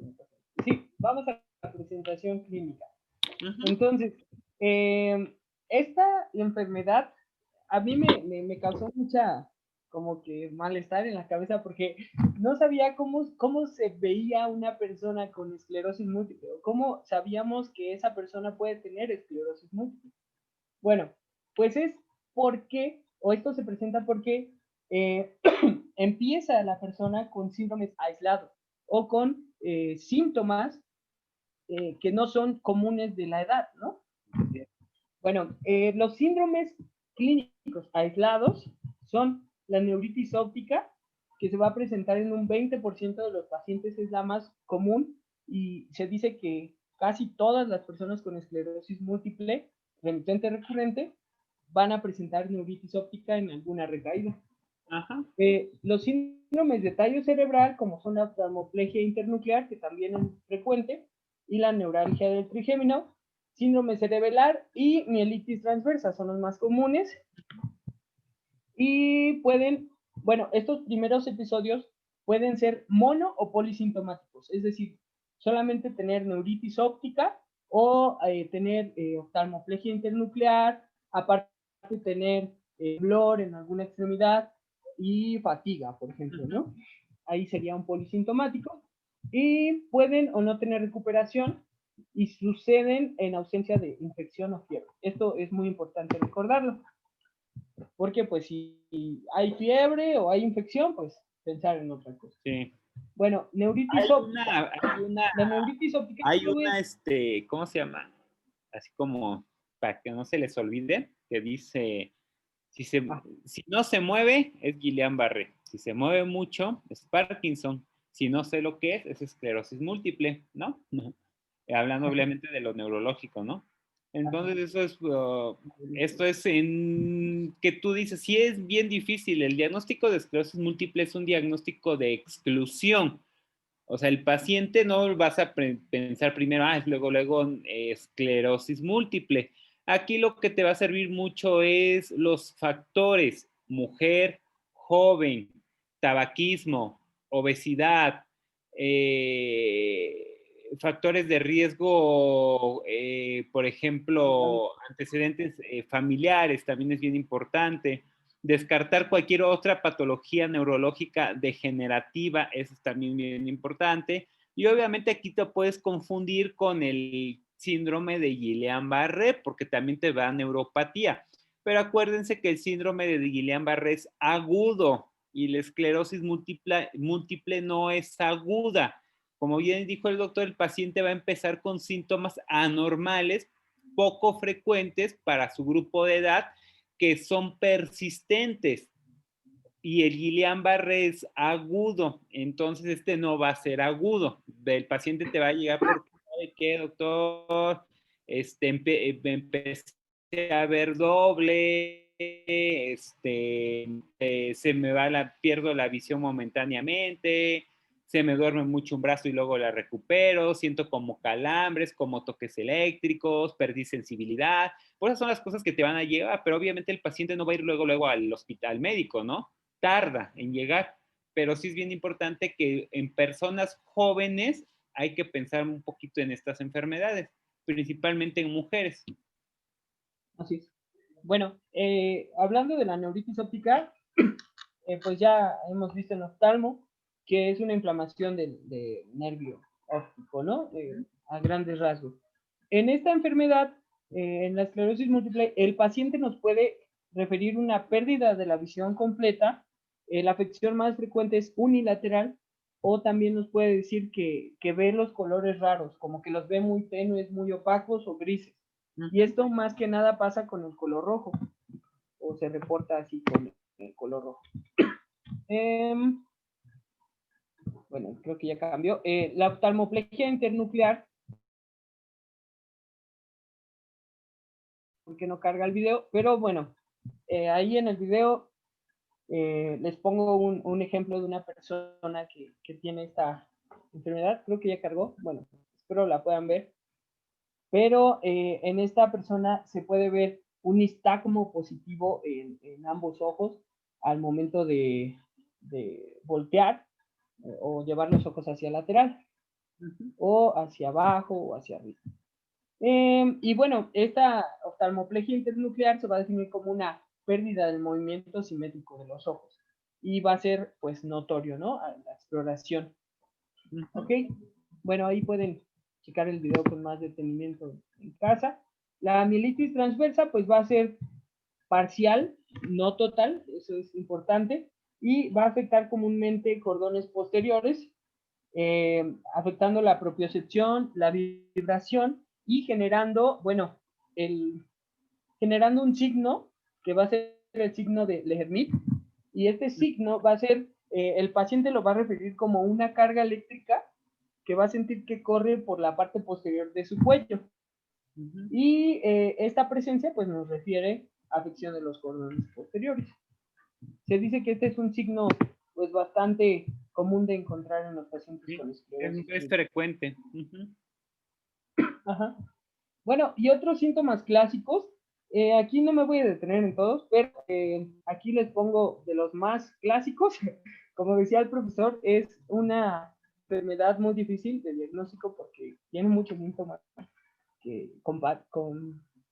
Sí, vamos a la presentación clínica. Entonces, esta enfermedad a mí me causó mucha como que malestar en la cabeza porque no sabía cómo se veía una persona con esclerosis múltiple o cómo sabíamos que esa persona puede tener esclerosis múltiple. Bueno, pues es porque, o esto se presenta porque empieza la persona con síndromes aislados o con síntomas que no son comunes de la edad, ¿no? Bueno, los síndromes clínicos aislados son la neuritis óptica, que se va a presentar en un 20% de los pacientes, es la más común, y se dice que casi todas las personas con esclerosis múltiple, remitente recurrente, van a presentar neuritis óptica en alguna recaída. Ajá. Los síndromes de tallo cerebral, como son la oftalmoplegia internuclear, que también es frecuente, y la neuralgia del trigémino, síndrome cerebelar y mielitis transversa son los más comunes. Y pueden, bueno, estos primeros episodios pueden ser mono o polisintomáticos, es decir, solamente tener neuritis óptica o tener oftalmoplegia internuclear, aparte tener dolor en alguna extremidad y fatiga, por ejemplo, ¿no? Ahí sería un polisintomático. Y pueden o no tener recuperación y suceden en ausencia de infección o fiebre. Esto es muy importante recordarlo. Porque pues si hay fiebre o hay infección, pues pensar en otra cosa. Sí. Bueno, neuritis óptica. La neuritis óptica ¿cómo se llama? Así como para que no se les olvide, que dice, si no se mueve, es Guillain-Barré. Si se mueve mucho, es Parkinson. Si no sé lo que es esclerosis múltiple, ¿no? Hablando obviamente de lo neurológico, ¿no? Entonces esto es en que tú dices, sí es bien difícil. El diagnóstico de esclerosis múltiple es un diagnóstico de exclusión. O sea, el paciente no vas a pensar primero, es luego esclerosis múltiple. Aquí lo que te va a servir mucho es los factores: mujer, joven, tabaquismo, obesidad, factores de riesgo, por ejemplo, antecedentes familiares, también es bien importante. Descartar cualquier otra patología neurológica degenerativa, eso es también bien importante. Y obviamente aquí te puedes confundir con el síndrome de Guillain-Barré, porque también te da neuropatía. Pero acuérdense que el síndrome de Guillain-Barré es agudo y la esclerosis múltiple no es aguda. Como bien dijo el doctor, el paciente va a empezar con síntomas anormales, poco frecuentes para su grupo de edad, que son persistentes, y el Guillain-Barré es agudo, entonces este no va a ser agudo. El paciente te va a llegar porque, ¿sabe qué, doctor? Empecé a ver doble, se me va pierdo la visión momentáneamente, se me duerme mucho un brazo y luego la recupero, siento como calambres, como toques eléctricos, perdí sensibilidad. Pues esas son las cosas que te van a llevar, pero obviamente el paciente no va a ir luego al hospital médico, ¿no? Tarda en llegar, pero sí es bien importante que en personas jóvenes hay que pensar un poquito en estas enfermedades, principalmente en mujeres. Así es. Bueno, hablando de la neuritis óptica, pues ya hemos visto en oftalmo que es una inflamación del nervio óptico, ¿no? A grandes rasgos. En esta enfermedad, en la esclerosis múltiple, el paciente nos puede referir una pérdida de la visión completa. La afección más frecuente es unilateral, o también nos puede decir que ve los colores raros, como que los ve muy tenues, muy opacos o grises. Y esto más que nada pasa con el color rojo, o se reporta así con el color rojo. Bueno, creo que ya cambió. La oftalmoplegia internuclear, porque no carga el video, pero bueno, ahí en el video les pongo un ejemplo de una persona que tiene esta enfermedad. Creo que ya cargó. Bueno, espero la puedan ver. Pero en esta persona se puede ver un nistagmo positivo en ambos ojos al momento de voltear o llevar los ojos hacia lateral, o hacia abajo o hacia arriba. Y bueno, esta oftalmoplegia internuclear se va a definir como una pérdida del movimiento simétrico de los ojos y va a ser pues notorio, ¿no? A la exploración. ¿Ok? Bueno, ahí pueden checar el video con más detenimiento en casa. La mielitis transversa pues va a ser parcial, no total, eso es importante, y va a afectar comúnmente cordones posteriores, afectando la propiocepción, la vibración y generando, bueno, generando un signo que va a ser el signo de Lehermit, y este signo va a ser, el paciente lo va a referir como una carga eléctrica que va a sentir que corre por la parte posterior de su cuello. Y esta presencia pues nos refiere a afección de los cordones posteriores. Se dice que este es un signo pues bastante común de encontrar en los pacientes con esclerosis. Es frecuente. Ajá. Bueno, y otros síntomas clásicos, aquí no me voy a detener en todos, pero aquí les pongo de los más clásicos. Como decía el profesor, es una enfermedad muy difícil de diagnóstico porque tiene muchos síntomas que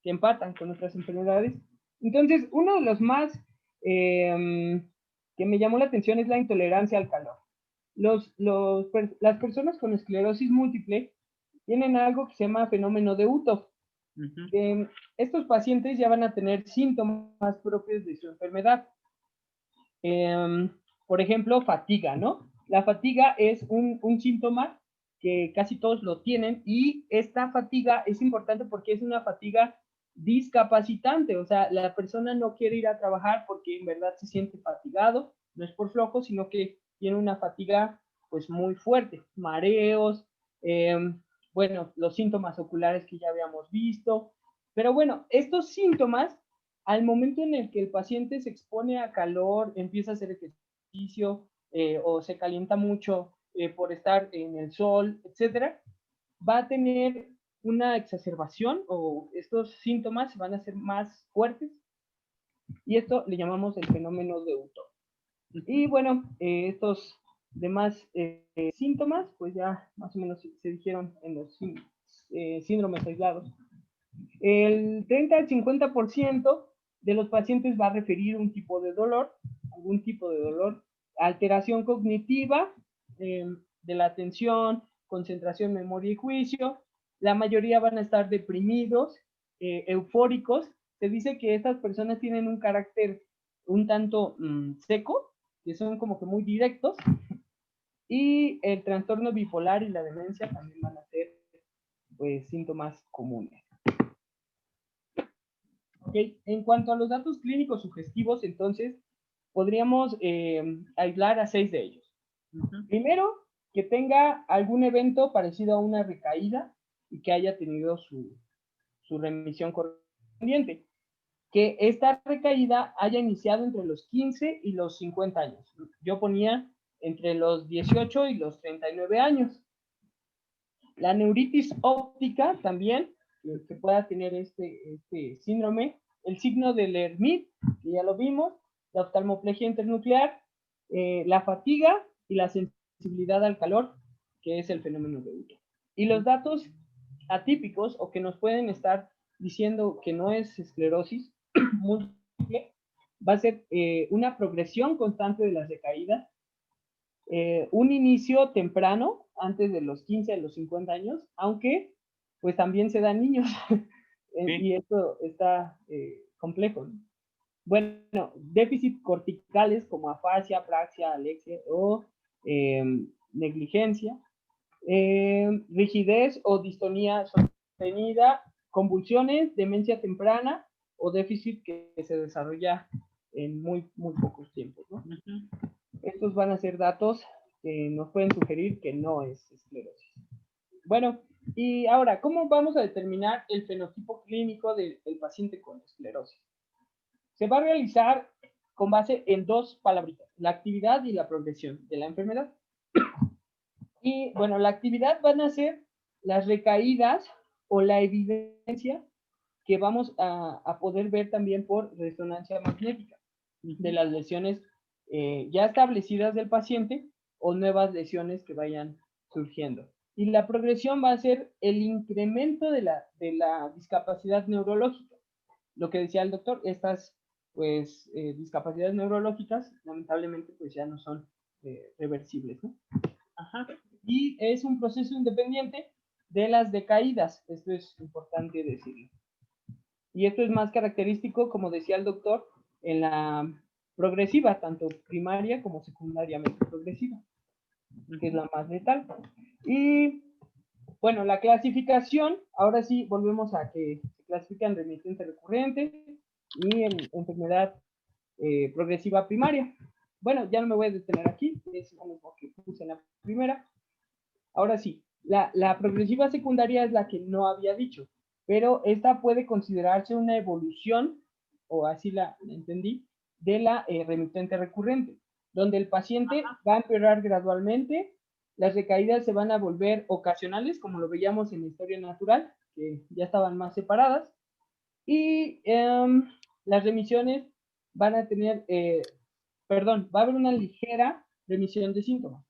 empatan con otras enfermedades. Entonces, uno de los más que me llamó la atención es la intolerancia al calor. Las personas con esclerosis múltiple tienen algo que se llama fenómeno de Uthoff. Estos pacientes ya van a tener síntomas propios de su enfermedad. Por ejemplo, fatiga, ¿no? La fatiga es un síntoma que casi todos lo tienen, y esta fatiga es importante porque es una fatiga discapacitante, o sea, la persona no quiere ir a trabajar porque en verdad se siente fatigado, no es por flojo, sino que tiene una fatiga pues muy fuerte, mareos, bueno, los síntomas oculares que ya habíamos visto, pero bueno, estos síntomas, al momento en el que el paciente se expone a calor, empieza a hacer ejercicio o se calienta mucho por estar en el sol, etcétera, va a tener una exacerbación o estos síntomas van a ser más fuertes, y esto le llamamos el fenómeno de Uthoff. Y bueno, estos demás síntomas, pues ya más o menos se dijeron en los síndromes aislados. El 30 al 50% de los pacientes va a referir un tipo de dolor, algún tipo de dolor, alteración cognitiva de la atención, concentración, memoria y juicio. La mayoría van a estar deprimidos, eufóricos. Se dice que estas personas tienen un carácter un tanto seco, que son como que muy directos, y el trastorno bipolar y la demencia también van a ser pues síntomas comunes. Okay. En cuanto a los datos clínicos sugestivos, entonces podríamos aislar a 6 de ellos. Primero, que tenga algún evento parecido a una recaída y que haya tenido su remisión correspondiente. Que esta recaída haya iniciado entre los 15 y los 50 años. Yo ponía entre los 18 y los 39 años. La neuritis óptica también, que pueda tener este síndrome, el signo del Hermit, que ya lo vimos, la oftalmoplegia internuclear, la fatiga y la sensibilidad al calor, que es el fenómeno de Uthoff. Y los datos atípicos o que nos pueden estar diciendo que no es esclerosis múltiple, va a ser una progresión constante de las recaídas, un inicio temprano, antes de los 15 a los 50 años, aunque pues también se dan niños, y esto está complejo, ¿no? Bueno, déficit corticales como afasia, praxia, alexia o negligencia, rigidez o distonía sostenida, convulsiones, demencia temprana o déficit que se desarrolla en muy pocos tiempos, ¿no? Estos van a ser datos que nos pueden sugerir que no es esclerosis. Bueno, y ahora, ¿cómo vamos a determinar el fenotipo clínico del paciente con esclerosis? Se va a realizar con base en 2 palabritas, la actividad y la progresión de la enfermedad. Y bueno, la actividad van a ser las recaídas o la evidencia que vamos a poder ver también por resonancia magnética de las lesiones ya establecidas del paciente o nuevas lesiones que vayan surgiendo. Y la progresión va a ser el incremento de la discapacidad neurológica. Lo que decía el doctor, estas pues discapacidades neurológicas lamentablemente pues ya no son reversibles, ¿no? Ajá. Y es un proceso independiente de las decaídas, esto es importante decirlo. Y esto es más característico, como decía el doctor, en la progresiva, tanto primaria como secundariamente progresiva, que es la más letal. Y bueno, la clasificación, ahora sí volvemos a que se clasifica en remitente recurrente y en enfermedad progresiva primaria. Bueno, ya no me voy a detener aquí, es lo mismo que puse en la primera. Ahora sí, la progresiva secundaria es la que no había dicho, pero esta puede considerarse una evolución, o así la entendí, de la remitente recurrente, donde el paciente va a empeorar gradualmente, las recaídas se van a volver ocasionales, como lo veíamos en la historia natural, que ya estaban más separadas, y las remisiones van a tener, va a haber una ligera remisión de síntomas.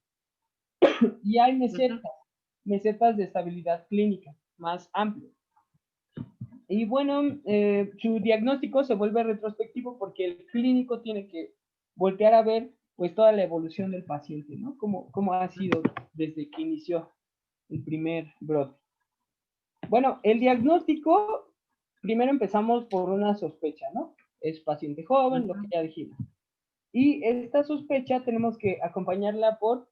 Y hay mesetas de estabilidad clínica más amplias. Y bueno, su diagnóstico se vuelve retrospectivo porque el clínico tiene que voltear a ver pues toda la evolución del paciente, ¿no? Cómo ha sido desde que inició el primer brote. Bueno, el diagnóstico, primero empezamos por una sospecha, ¿no? Es paciente joven, lo que ya dijimos. Y esta sospecha tenemos que acompañarla por,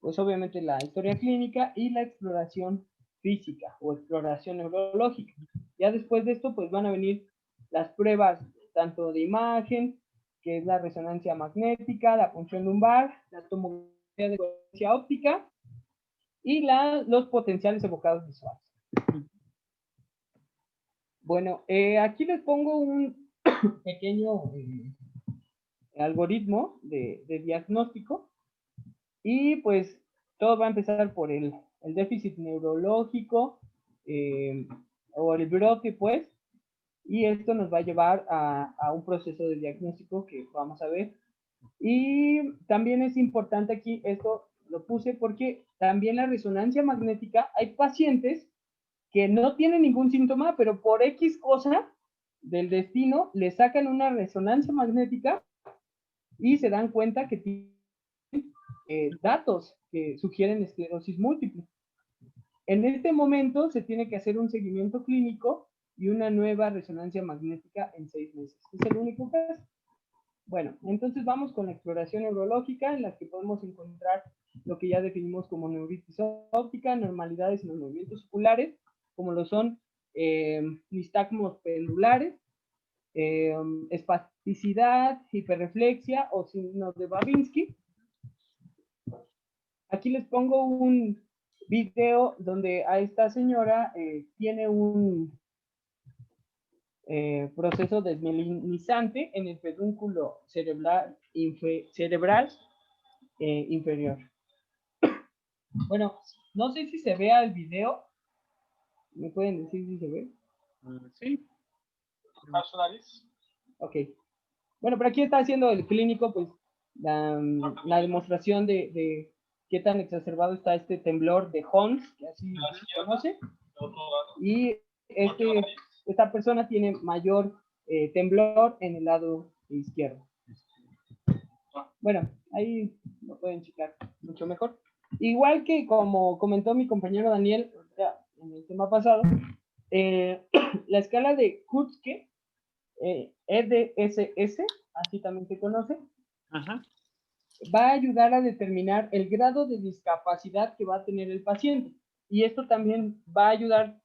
pues obviamente la historia clínica y la exploración física o exploración neurológica. Ya después de esto, pues van a venir las pruebas tanto de imagen, que es la resonancia magnética, la punción lumbar, la tomografía de frecuencia óptica y los potenciales evocados visuales. Bueno, aquí les pongo un pequeño algoritmo de diagnóstico y pues todo va a empezar por el déficit neurológico o el brote, pues, y esto nos va a llevar a un proceso de diagnóstico que vamos a ver. Y también es importante aquí, esto lo puse porque también la resonancia magnética, hay pacientes que no tienen ningún síntoma, pero por X cosa del destino le sacan una resonancia magnética y se dan cuenta que tienen datos que sugieren esclerosis múltiple. En este momento se tiene que hacer un seguimiento clínico y una nueva resonancia magnética en 6 meses. Es el único caso. Bueno, entonces vamos con la exploración neurológica en la que podemos encontrar lo que ya definimos como neuritis óptica, normalidades en los movimientos oculares, como lo son nistagmos pendulares, espasticidad, hiperreflexia o signos de Babinski. Aquí les pongo un video donde a esta señora tiene un proceso desmielinizante en el pedúnculo cerebral inferior. Bueno, no sé si se vea el video. ¿Me pueden decir si se ve? Sí. Ok. Bueno, pero aquí está haciendo el clínico, pues, la demostración de qué tan exacerbado está este temblor de Hons, que así se conoce. Y esta persona tiene mayor temblor en el lado izquierdo. Bueno, ahí lo pueden checar mucho mejor. Igual que como comentó mi compañero Daniel en el tema pasado, la escala de Kutzke, EDSS, así también se conoce, va a ayudar a determinar el grado de discapacidad que va a tener el paciente. Y esto también va a ayudar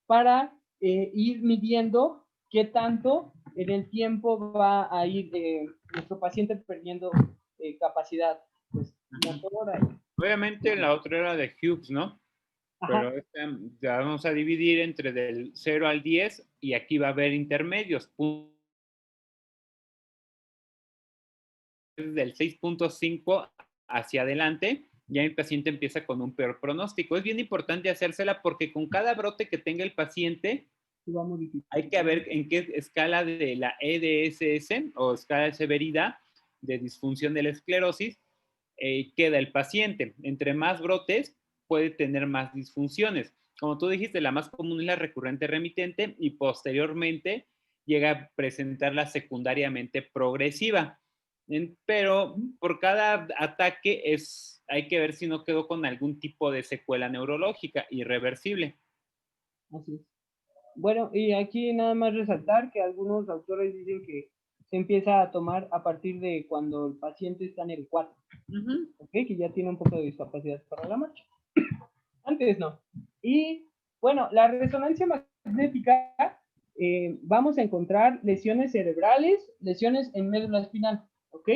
para ir midiendo qué tanto en el tiempo va a ir nuestro paciente perdiendo capacidad, pues, motora. Obviamente la otra era de Hughes, ¿no? Ajá. Pero la vamos a dividir entre del 0 al 10 y aquí va a haber intermedios. Del 6.5 hacia adelante, ya el paciente empieza con un peor pronóstico. Es bien importante hacérsela porque con cada brote que tenga el paciente, hay que ver en qué escala de la EDSS o escala de severidad de disfunción de la esclerosis queda el paciente. Entre más brotes, puede tener más disfunciones. Como tú dijiste, la más común es la recurrente remitente y posteriormente llega a presentarla secundariamente progresiva. Pero por cada ataque hay que ver si no quedó con algún tipo de secuela neurológica irreversible. Así es. Bueno, y aquí nada más resaltar que algunos autores dicen que se empieza a tomar a partir de cuando el paciente está en el 4, ¿okay? Que ya tiene un poco de discapacidad para la marcha. Antes no. Y bueno, la resonancia magnética, vamos a encontrar lesiones cerebrales, lesiones en médula espinal, ¿ok?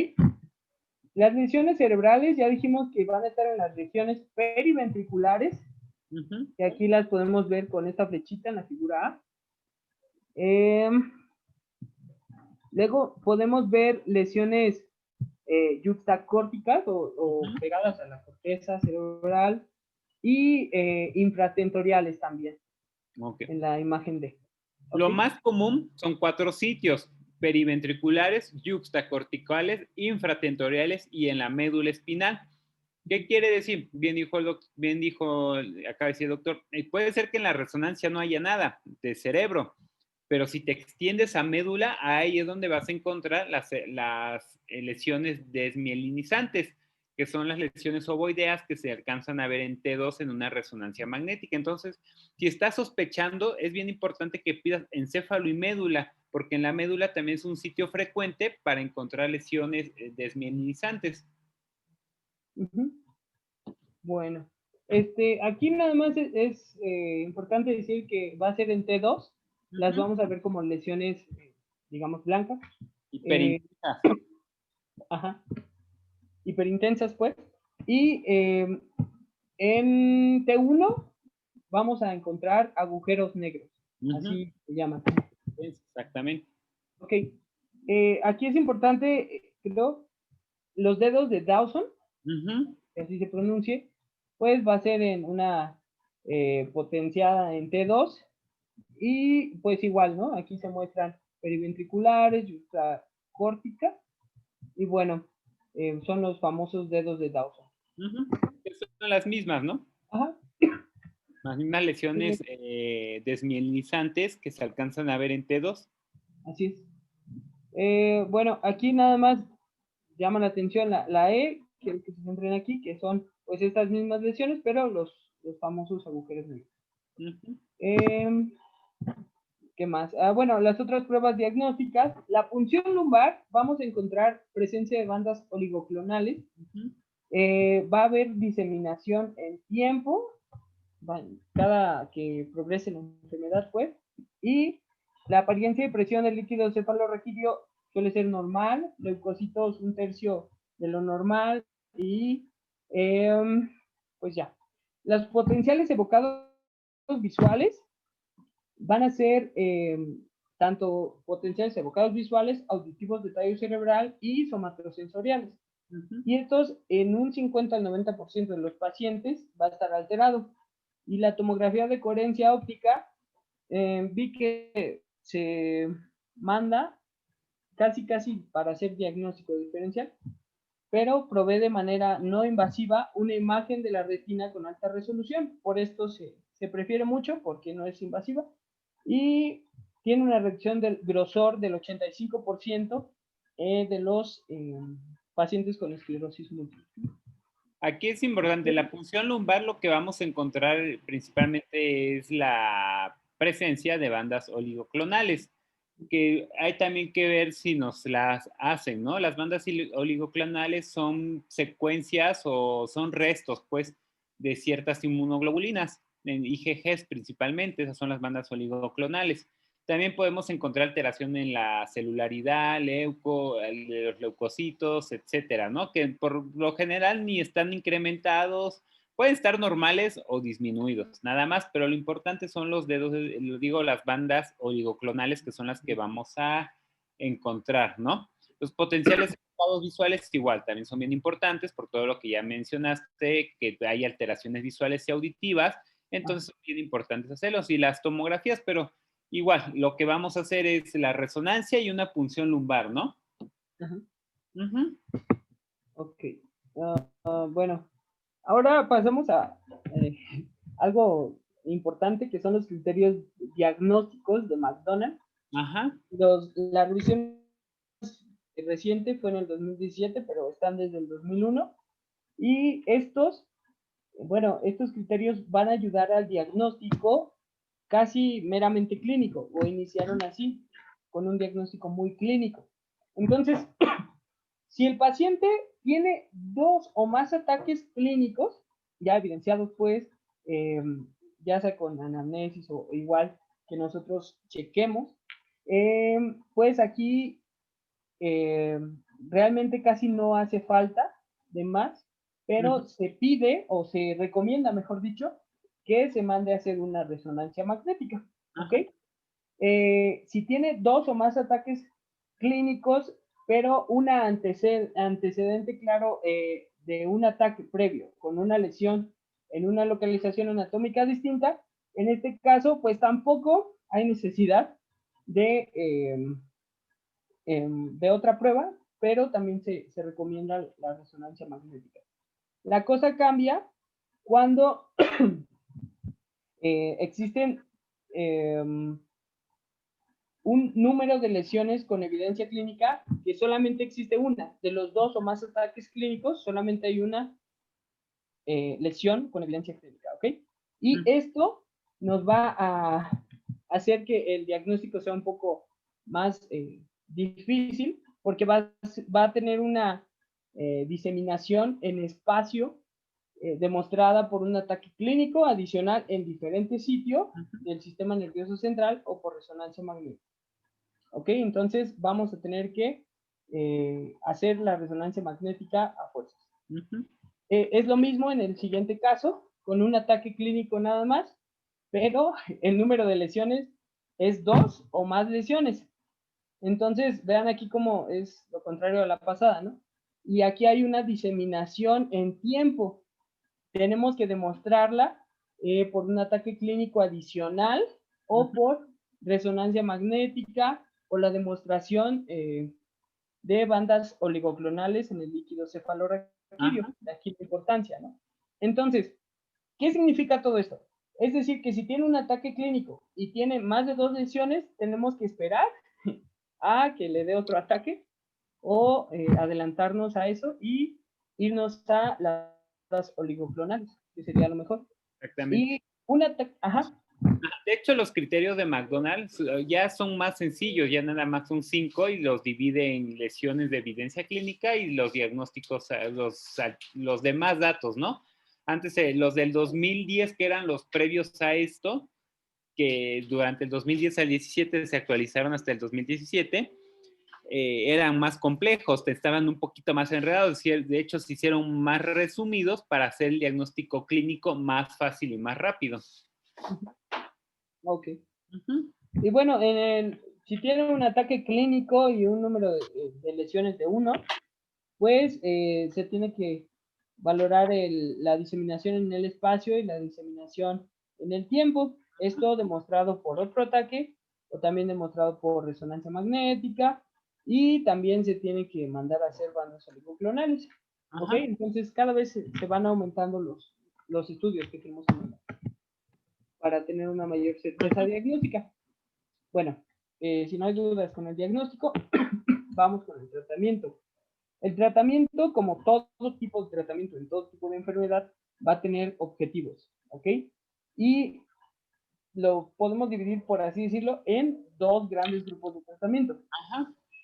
Las lesiones cerebrales ya dijimos que van a estar en las regiones periventriculares, que aquí las podemos ver con esta flechita en la figura A. Luego podemos ver lesiones yuxtacórticas o pegadas a la corteza cerebral y infratentoriales también, en la imagen D. Lo más común son 4 sitios: periventriculares, yuxtacorticales, infratentoriales y en la médula espinal. ¿Qué quiere decir? Bien dijo, acaba de decir el doctor, puede ser que en la resonancia no haya nada de cerebro, pero si te extiendes a médula, ahí es donde vas a encontrar las lesiones desmielinizantes, que son las lesiones ovoideas que se alcanzan a ver en T2 en una resonancia magnética. Entonces, si estás sospechando, es bien importante que pidas encéfalo y médula, porque en la médula también es un sitio frecuente para encontrar lesiones desmielinizantes. Bueno, aquí nada más es importante decir que va a ser en T2, las vamos a ver como lesiones, digamos, blancas. Hiperintensas. Ajá. Hiperintensas, pues. Y en T1 vamos a encontrar agujeros negros. Así se llaman. Exactamente. Ok. Aquí es importante, creo, los dedos de Dawson, que así se pronuncie, pues va a ser en una potenciada en T2 y pues igual, ¿no? Aquí se muestran periventriculares, yuxtacórtica y bueno, son los famosos dedos de Dawson. Son las mismas, ¿no? Ajá. Las mismas lesiones desmielinizantes que se alcanzan a ver en T2. Así es. Bueno, aquí nada más llama la atención la E, quiero que se centren aquí, que son pues estas mismas lesiones, pero los famosos agujeros negros. ¿Qué más? Bueno, las otras pruebas diagnósticas, la punción lumbar, vamos a encontrar presencia de bandas oligoclonales, va a haber diseminación en tiempo, cada que progrese la enfermedad, pues, y la apariencia de presión del líquido cefalorraquídeo suele ser normal, leucocitos 1/3 de lo normal, y pues ya. Los potenciales evocados visuales van a ser tanto potenciales evocados visuales, auditivos de tallo cerebral y somatosensoriales. Y estos en un 50 al 90% de los pacientes va a estar alterado. Y la tomografía de coherencia óptica, vi que se manda casi para hacer diagnóstico diferencial, pero provee de manera no invasiva una imagen de la retina con alta resolución. Por esto se prefiere mucho porque no es invasiva y tiene una reducción del grosor del 85% de los pacientes con esclerosis múltiple. Aquí es importante, la punción lumbar lo que vamos a encontrar principalmente es la presencia de bandas oligoclonales, que hay también que ver si nos las hacen, ¿no? Las bandas oligoclonales son secuencias o son restos, pues, de ciertas inmunoglobulinas, en IgGs principalmente, esas son las bandas oligoclonales. También podemos encontrar alteración en la celularidad, los leucocitos, etcétera, ¿no? Que por lo general ni están incrementados, pueden estar normales o disminuidos, nada más, pero lo importante son los dedos, las bandas oligoclonales, que son las que vamos a encontrar, ¿no? Los potenciales estados visuales igual, también son bien importantes por todo lo que ya mencionaste, que hay alteraciones visuales y auditivas, entonces son bien importantes hacerlos. Y las tomografías, pero igual, lo que vamos a hacer es la resonancia y una punción lumbar, ¿no? Ok. Bueno, ahora pasamos a algo importante, que son los criterios diagnósticos de McDonald. La revisión reciente fue en el 2017, pero están desde el 2001. Y estos criterios van a ayudar al diagnóstico casi meramente clínico, o iniciaron así, con un diagnóstico muy clínico. Entonces, si el paciente tiene 2 o más ataques clínicos, ya evidenciados, pues, ya sea con anamnesis o igual que nosotros chequemos, pues aquí realmente casi no hace falta de más, pero se pide o se recomienda, mejor dicho, que se mande a hacer una resonancia magnética, ¿ok? Si tiene 2 o más ataques clínicos, pero una antecedente claro de un ataque previo con una lesión en una localización anatómica distinta, en este caso, pues tampoco hay necesidad de otra prueba, pero también se recomienda la resonancia magnética. La cosa cambia cuando existen un número de lesiones con evidencia clínica que solamente existe una. De los 2 o más ataques clínicos, solamente hay una lesión con evidencia clínica, ¿ok? Y esto nos va a hacer que el diagnóstico sea un poco más difícil, porque va a tener una diseminación en espacio demostrada por un ataque clínico adicional en diferentes sitios del sistema nervioso central o por resonancia magnética. ¿Ok? Entonces vamos a tener que hacer la resonancia magnética a fuerzas. Es lo mismo en el siguiente caso, con un ataque clínico nada más, pero el número de lesiones es 2 o más lesiones. Entonces, vean aquí cómo es lo contrario a la pasada, ¿no? Y aquí hay una diseminación en tiempo. Tenemos que demostrarla por un ataque clínico adicional o por resonancia magnética o la demostración de bandas oligoclonales en el líquido cefalorraquídeo. De aquí la importancia, ¿no? Entonces, ¿qué significa todo esto? Es decir, que si tiene un ataque clínico y tiene más de 2 lesiones, tenemos que esperar a que le dé otro ataque o adelantarnos a eso y irnos a las oligoclonales, que sería lo mejor. Exactamente. Y un ataque, De hecho, los criterios de McDonald's ya son más sencillos, ya nada más son 5 y los divide en lesiones de evidencia clínica y los diagnósticos, los demás datos, ¿no? Antes, los del 2010, que eran los previos a esto, que durante el 2010 al 17 se actualizaron hasta el 2017, eran más complejos, estaban un poquito más enredados, de hecho se hicieron más resumidos para hacer el diagnóstico clínico más fácil y más rápido. Ok. Y bueno, si tiene un ataque clínico y un número de lesiones de 1, pues se tiene que valorar la diseminación en el espacio y la diseminación en el tiempo. Esto demostrado por otro ataque o también demostrado por resonancia magnética, y también se tiene que mandar a hacer bandas oligoclonales. ¿Ok? Entonces cada vez se van aumentando los estudios que tenemos para tener una mayor certeza diagnóstica. Bueno, si no hay dudas con el diagnóstico, vamos con el tratamiento. El tratamiento, como todo tipo de tratamiento en todo tipo de enfermedad, va a tener objetivos, ¿ok? Y lo podemos dividir, por así decirlo, en 2 grandes grupos de tratamiento.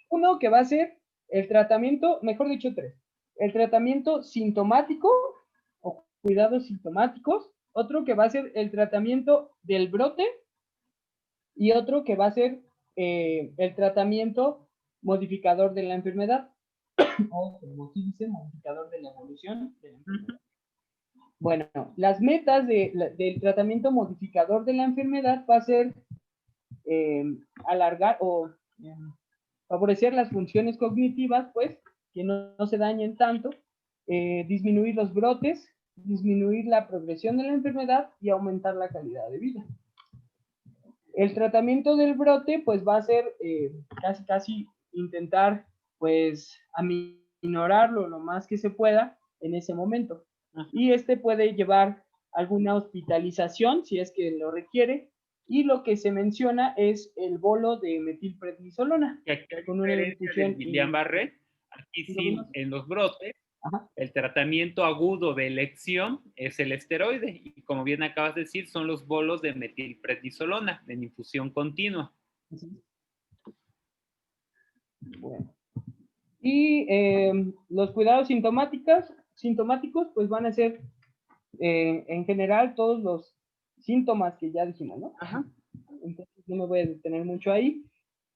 Uno que va a ser el tratamiento, mejor dicho 3, el tratamiento sintomático o cuidados sintomáticos, otro que va a ser el tratamiento del brote y otro que va a ser el tratamiento modificador de la enfermedad o, como se dice, modificador de la evolución de la enfermedad. Bueno, las metas del tratamiento modificador de la enfermedad va a ser alargar o favorecer las funciones cognitivas, pues, que no se dañen tanto, disminuir los brotes, disminuir la progresión de la enfermedad y aumentar la calidad de vida. El tratamiento del brote, pues, va a ser casi intentar, pues, aminorarlo lo más que se pueda en ese momento. Y puede llevar alguna hospitalización, si es que lo requiere, y lo que se menciona es el bolo de metilprednisolona. Con una infusión de Guillain-Barré, aquí sí, en los brotes, el tratamiento agudo de elección es el esteroide, y como bien acabas de decir, son los bolos de metilprednisolona en infusión continua. Bueno. Y los cuidados sintomáticos, pues van a ser en general todos los síntomas que ya dijimos, ¿no? Entonces no me voy a detener mucho ahí.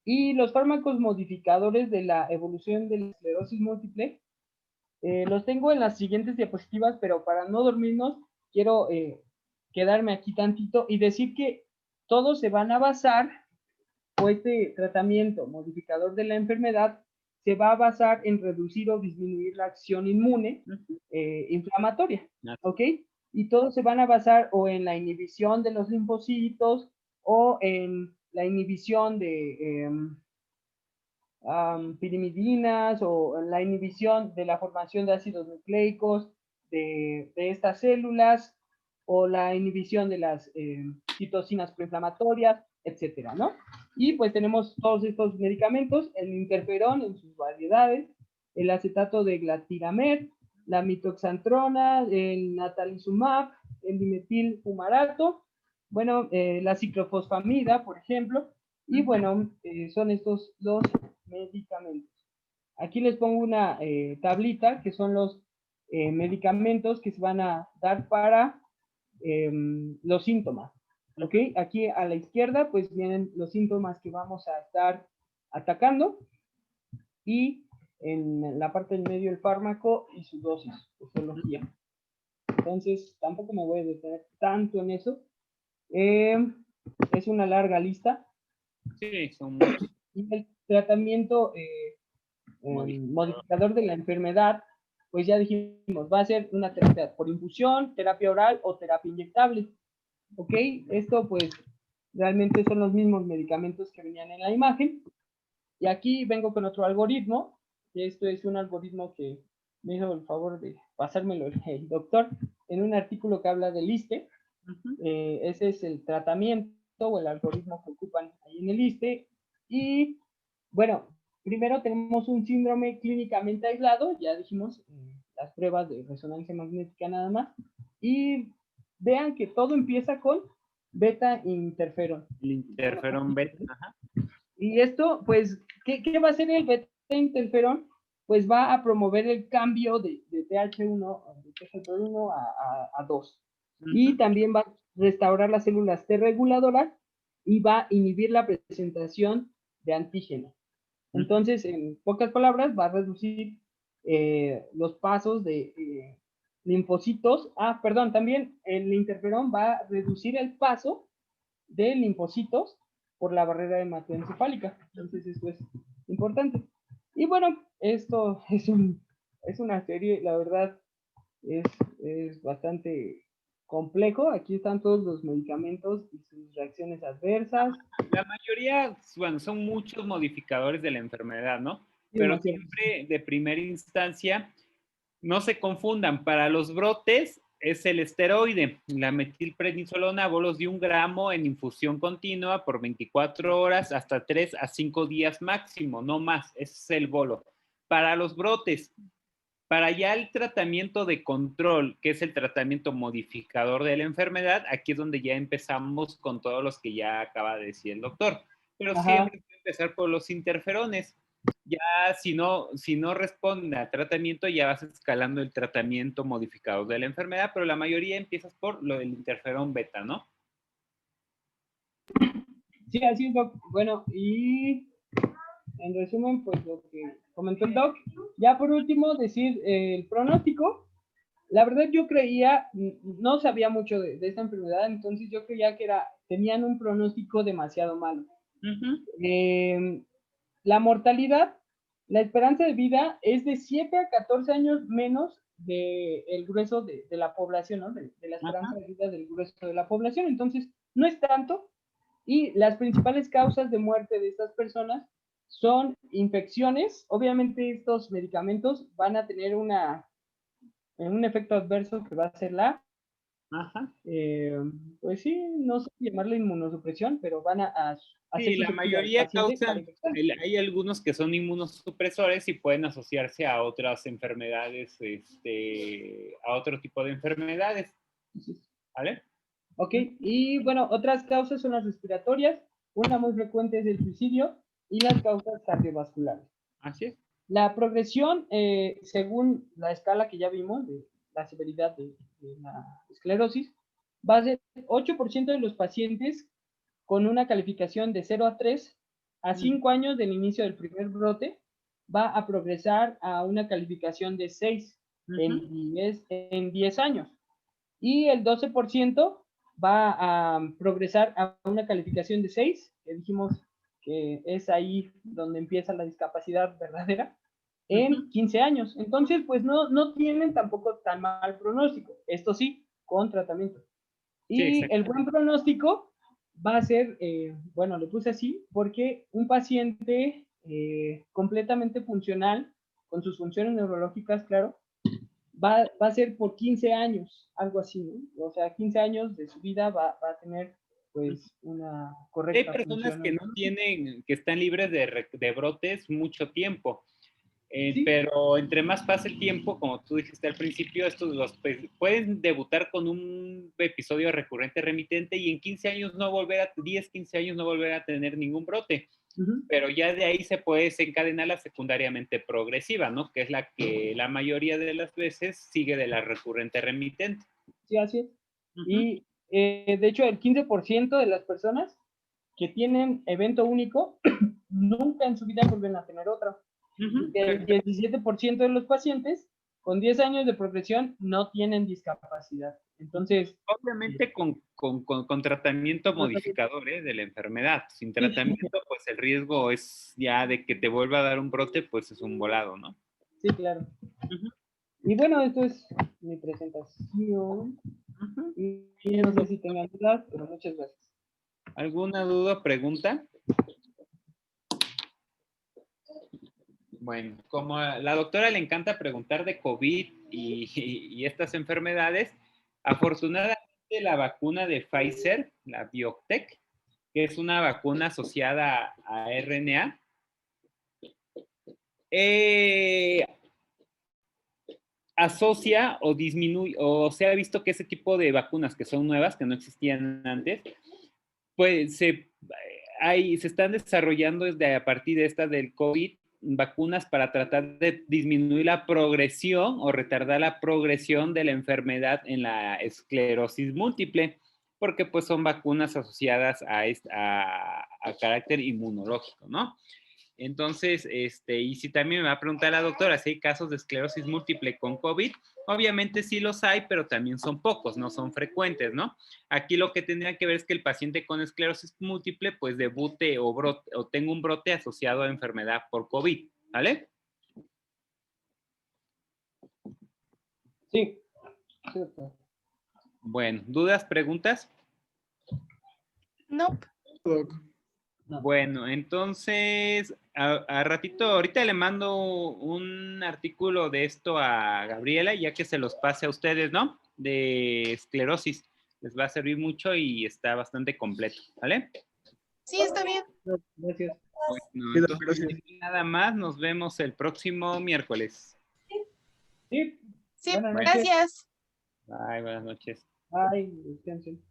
Y los fármacos modificadores de la evolución de la esclerosis múltiple, los tengo en las siguientes diapositivas, pero para no dormirnos, quiero quedarme aquí tantito y decir que todos se van a basar o este tratamiento modificador de la enfermedad se va a basar en reducir o disminuir la acción inmune inflamatoria, ¿ok? Y todos se van a basar o en la inhibición de los linfocitos o en la inhibición de pirimidinas o en la inhibición de la formación de ácidos nucleicos de estas células o la inhibición de las citocinas proinflamatorias, etcétera, ¿no? Y pues tenemos todos estos medicamentos, el interferón en sus variedades, el acetato de glatiramel, la mitoxantrona, el natalizumab, el dimetil fumarato, bueno, la ciclofosfamida, por ejemplo, y bueno, son estos los medicamentos. Aquí les pongo una tablita que son los medicamentos que se van a dar para los síntomas. ¿Ok? Aquí a la izquierda pues vienen los síntomas que vamos a estar atacando y en la parte del medio el fármaco y su dosis, posología. Entonces tampoco me voy a detener tanto en eso. Es una larga lista. Sí, son muchos. Y el tratamiento modificador de la enfermedad, pues ya dijimos, va a ser una terapia por infusión, terapia oral o terapia inyectable. ¿Ok? Esto pues realmente son los mismos medicamentos que venían en la imagen. Y aquí vengo con otro algoritmo. Y esto es un algoritmo que me hizo el favor de pasármelo el doctor en un artículo que habla del ISSSTE. Ese es el tratamiento o el algoritmo que ocupan ahí en el ISSSTE. Y bueno, primero tenemos un síndrome clínicamente aislado, ya dijimos, las pruebas de resonancia magnética nada más. Y vean que todo empieza con beta interferón. El interferón beta. Ajá. Y esto, pues, ¿qué va a hacer el beta interferón? Pues va a promover el cambio de TH1, de TH1 a 2. Y también va a restaurar las células T reguladoras y va a inhibir la presentación de antígeno. Entonces, en pocas palabras, va a reducir los pasos de linfocitos. Perdón, también el interferón va a reducir el paso de linfocitos por la barrera hematoencefálica. Entonces, esto es importante. Y bueno, esto es una serie, la verdad, es bastante complejo. Aquí están todos los medicamentos y sus reacciones adversas. La mayoría, bueno, son muchos modificadores de la enfermedad, ¿no? Pero siempre de primera instancia, no se confundan, para los brotes es el esteroide, la metilprednisolona, bolos de 1 gramo en infusión continua por 24 horas hasta 3 a 5 días máximo, no más, ese es el bolo. Para los brotes, para ya el tratamiento de control, que es el tratamiento modificador de la enfermedad, aquí es donde ya empezamos con todos los que ya acaba de decir el doctor. Pero siempre hay que empezar por los interferones. Ya si no responde al tratamiento, ya vas escalando el tratamiento modificador de la enfermedad, pero la mayoría empiezas por lo del interferón beta, ¿no? Sí, así es, doc. Bueno, y en resumen, pues lo que comentó el doc. Ya por último, decir el pronóstico. La verdad yo creía, no sabía mucho de esta enfermedad, entonces yo creía que tenían un pronóstico demasiado malo. La mortalidad, la esperanza de vida es de 7 a 14 años menos del grueso de la población, ¿no? De la esperanza de vida del grueso de la población. Entonces, no es tanto. Y las principales causas de muerte de estas personas son infecciones. Obviamente estos medicamentos van a tener un efecto adverso que va a ser pues sí, no sé llamarle inmunosupresión, pero van a sí, la mayoría causan, hay algunos que son inmunosupresores y pueden asociarse a otras enfermedades, a otro tipo de enfermedades. ¿Vale? Ok, y bueno, otras causas son las respiratorias, una muy frecuente es el suicidio y las causas cardiovasculares. Así es. La progresión, según la escala que ya vimos, de la severidad de la esclerosis, va a ser 8% de los pacientes con una calificación de 0 a 3 a 5 años del inicio del primer brote, va a progresar a una calificación de 6 en 10 años. Y el 12% va a progresar a una calificación de 6, que dijimos que es ahí donde empieza la discapacidad verdadera, en 15 años. Entonces, pues no tienen tampoco tan mal pronóstico. Esto sí, con tratamiento. Y el buen pronóstico va a ser, bueno, le puse así, porque un paciente completamente funcional, con sus funciones neurológicas, claro, va a ser por 15 años, algo así, ¿no? O sea, 15 años de su vida va a tener, pues, una correcta Hay personas función. que no tienen, que están libres de brotes mucho tiempo. Sí. Pero entre más pasa el tiempo, como tú dijiste al principio, pueden debutar con un episodio recurrente remitente y en 15 años 10, 15 años no volver a tener ningún brote. Pero ya de ahí se puede desencadenar la secundariamente progresiva, ¿no? Que es la que la mayoría de las veces sigue de la recurrente remitente. Sí, así es. Y de hecho, el 15% de las personas que tienen evento único nunca en su vida vuelven a tener otra. El 17% de los pacientes con 10 años de progresión no tienen discapacidad. Entonces, obviamente con tratamiento modificador de la enfermedad. Sin tratamiento, pues el riesgo es ya de que te vuelva a dar un brote, pues es un volado, ¿no? Sí, claro. Y bueno, esto es mi presentación. Y no sé si tengan dudas, pero muchas gracias. ¿Alguna duda o pregunta? Bueno, como a la doctora le encanta preguntar de COVID y estas enfermedades, afortunadamente la vacuna de Pfizer, la BioNTech, que es una vacuna asociada a RNA, asocia o disminuye, o se ha visto que ese tipo de vacunas que son nuevas, que no existían antes, pues se están desarrollando desde a partir de esta del COVID vacunas para tratar de disminuir la progresión o retardar la progresión de la enfermedad en la esclerosis múltiple, porque pues son vacunas asociadas a carácter inmunológico, ¿no? Entonces, y si también me va a preguntar la doctora si hay casos de esclerosis múltiple con COVID, obviamente sí los hay, pero también son pocos, no son frecuentes, ¿no? Aquí lo que tendría que ver es que el paciente con esclerosis múltiple, pues debute o tenga un brote asociado a enfermedad por COVID, ¿vale? Sí. Bueno, ¿dudas, preguntas? No. Bueno, entonces, a ratito, ahorita le mando un artículo de esto a Gabriela, ya que se los pase a ustedes, ¿no? De esclerosis. Les va a servir mucho y está bastante completo, ¿vale? Sí, está bien. Gracias. Bueno, entonces, nada más, nos vemos el próximo miércoles. Sí. Sí, gracias. Bye, buenas noches. Bye, descansen.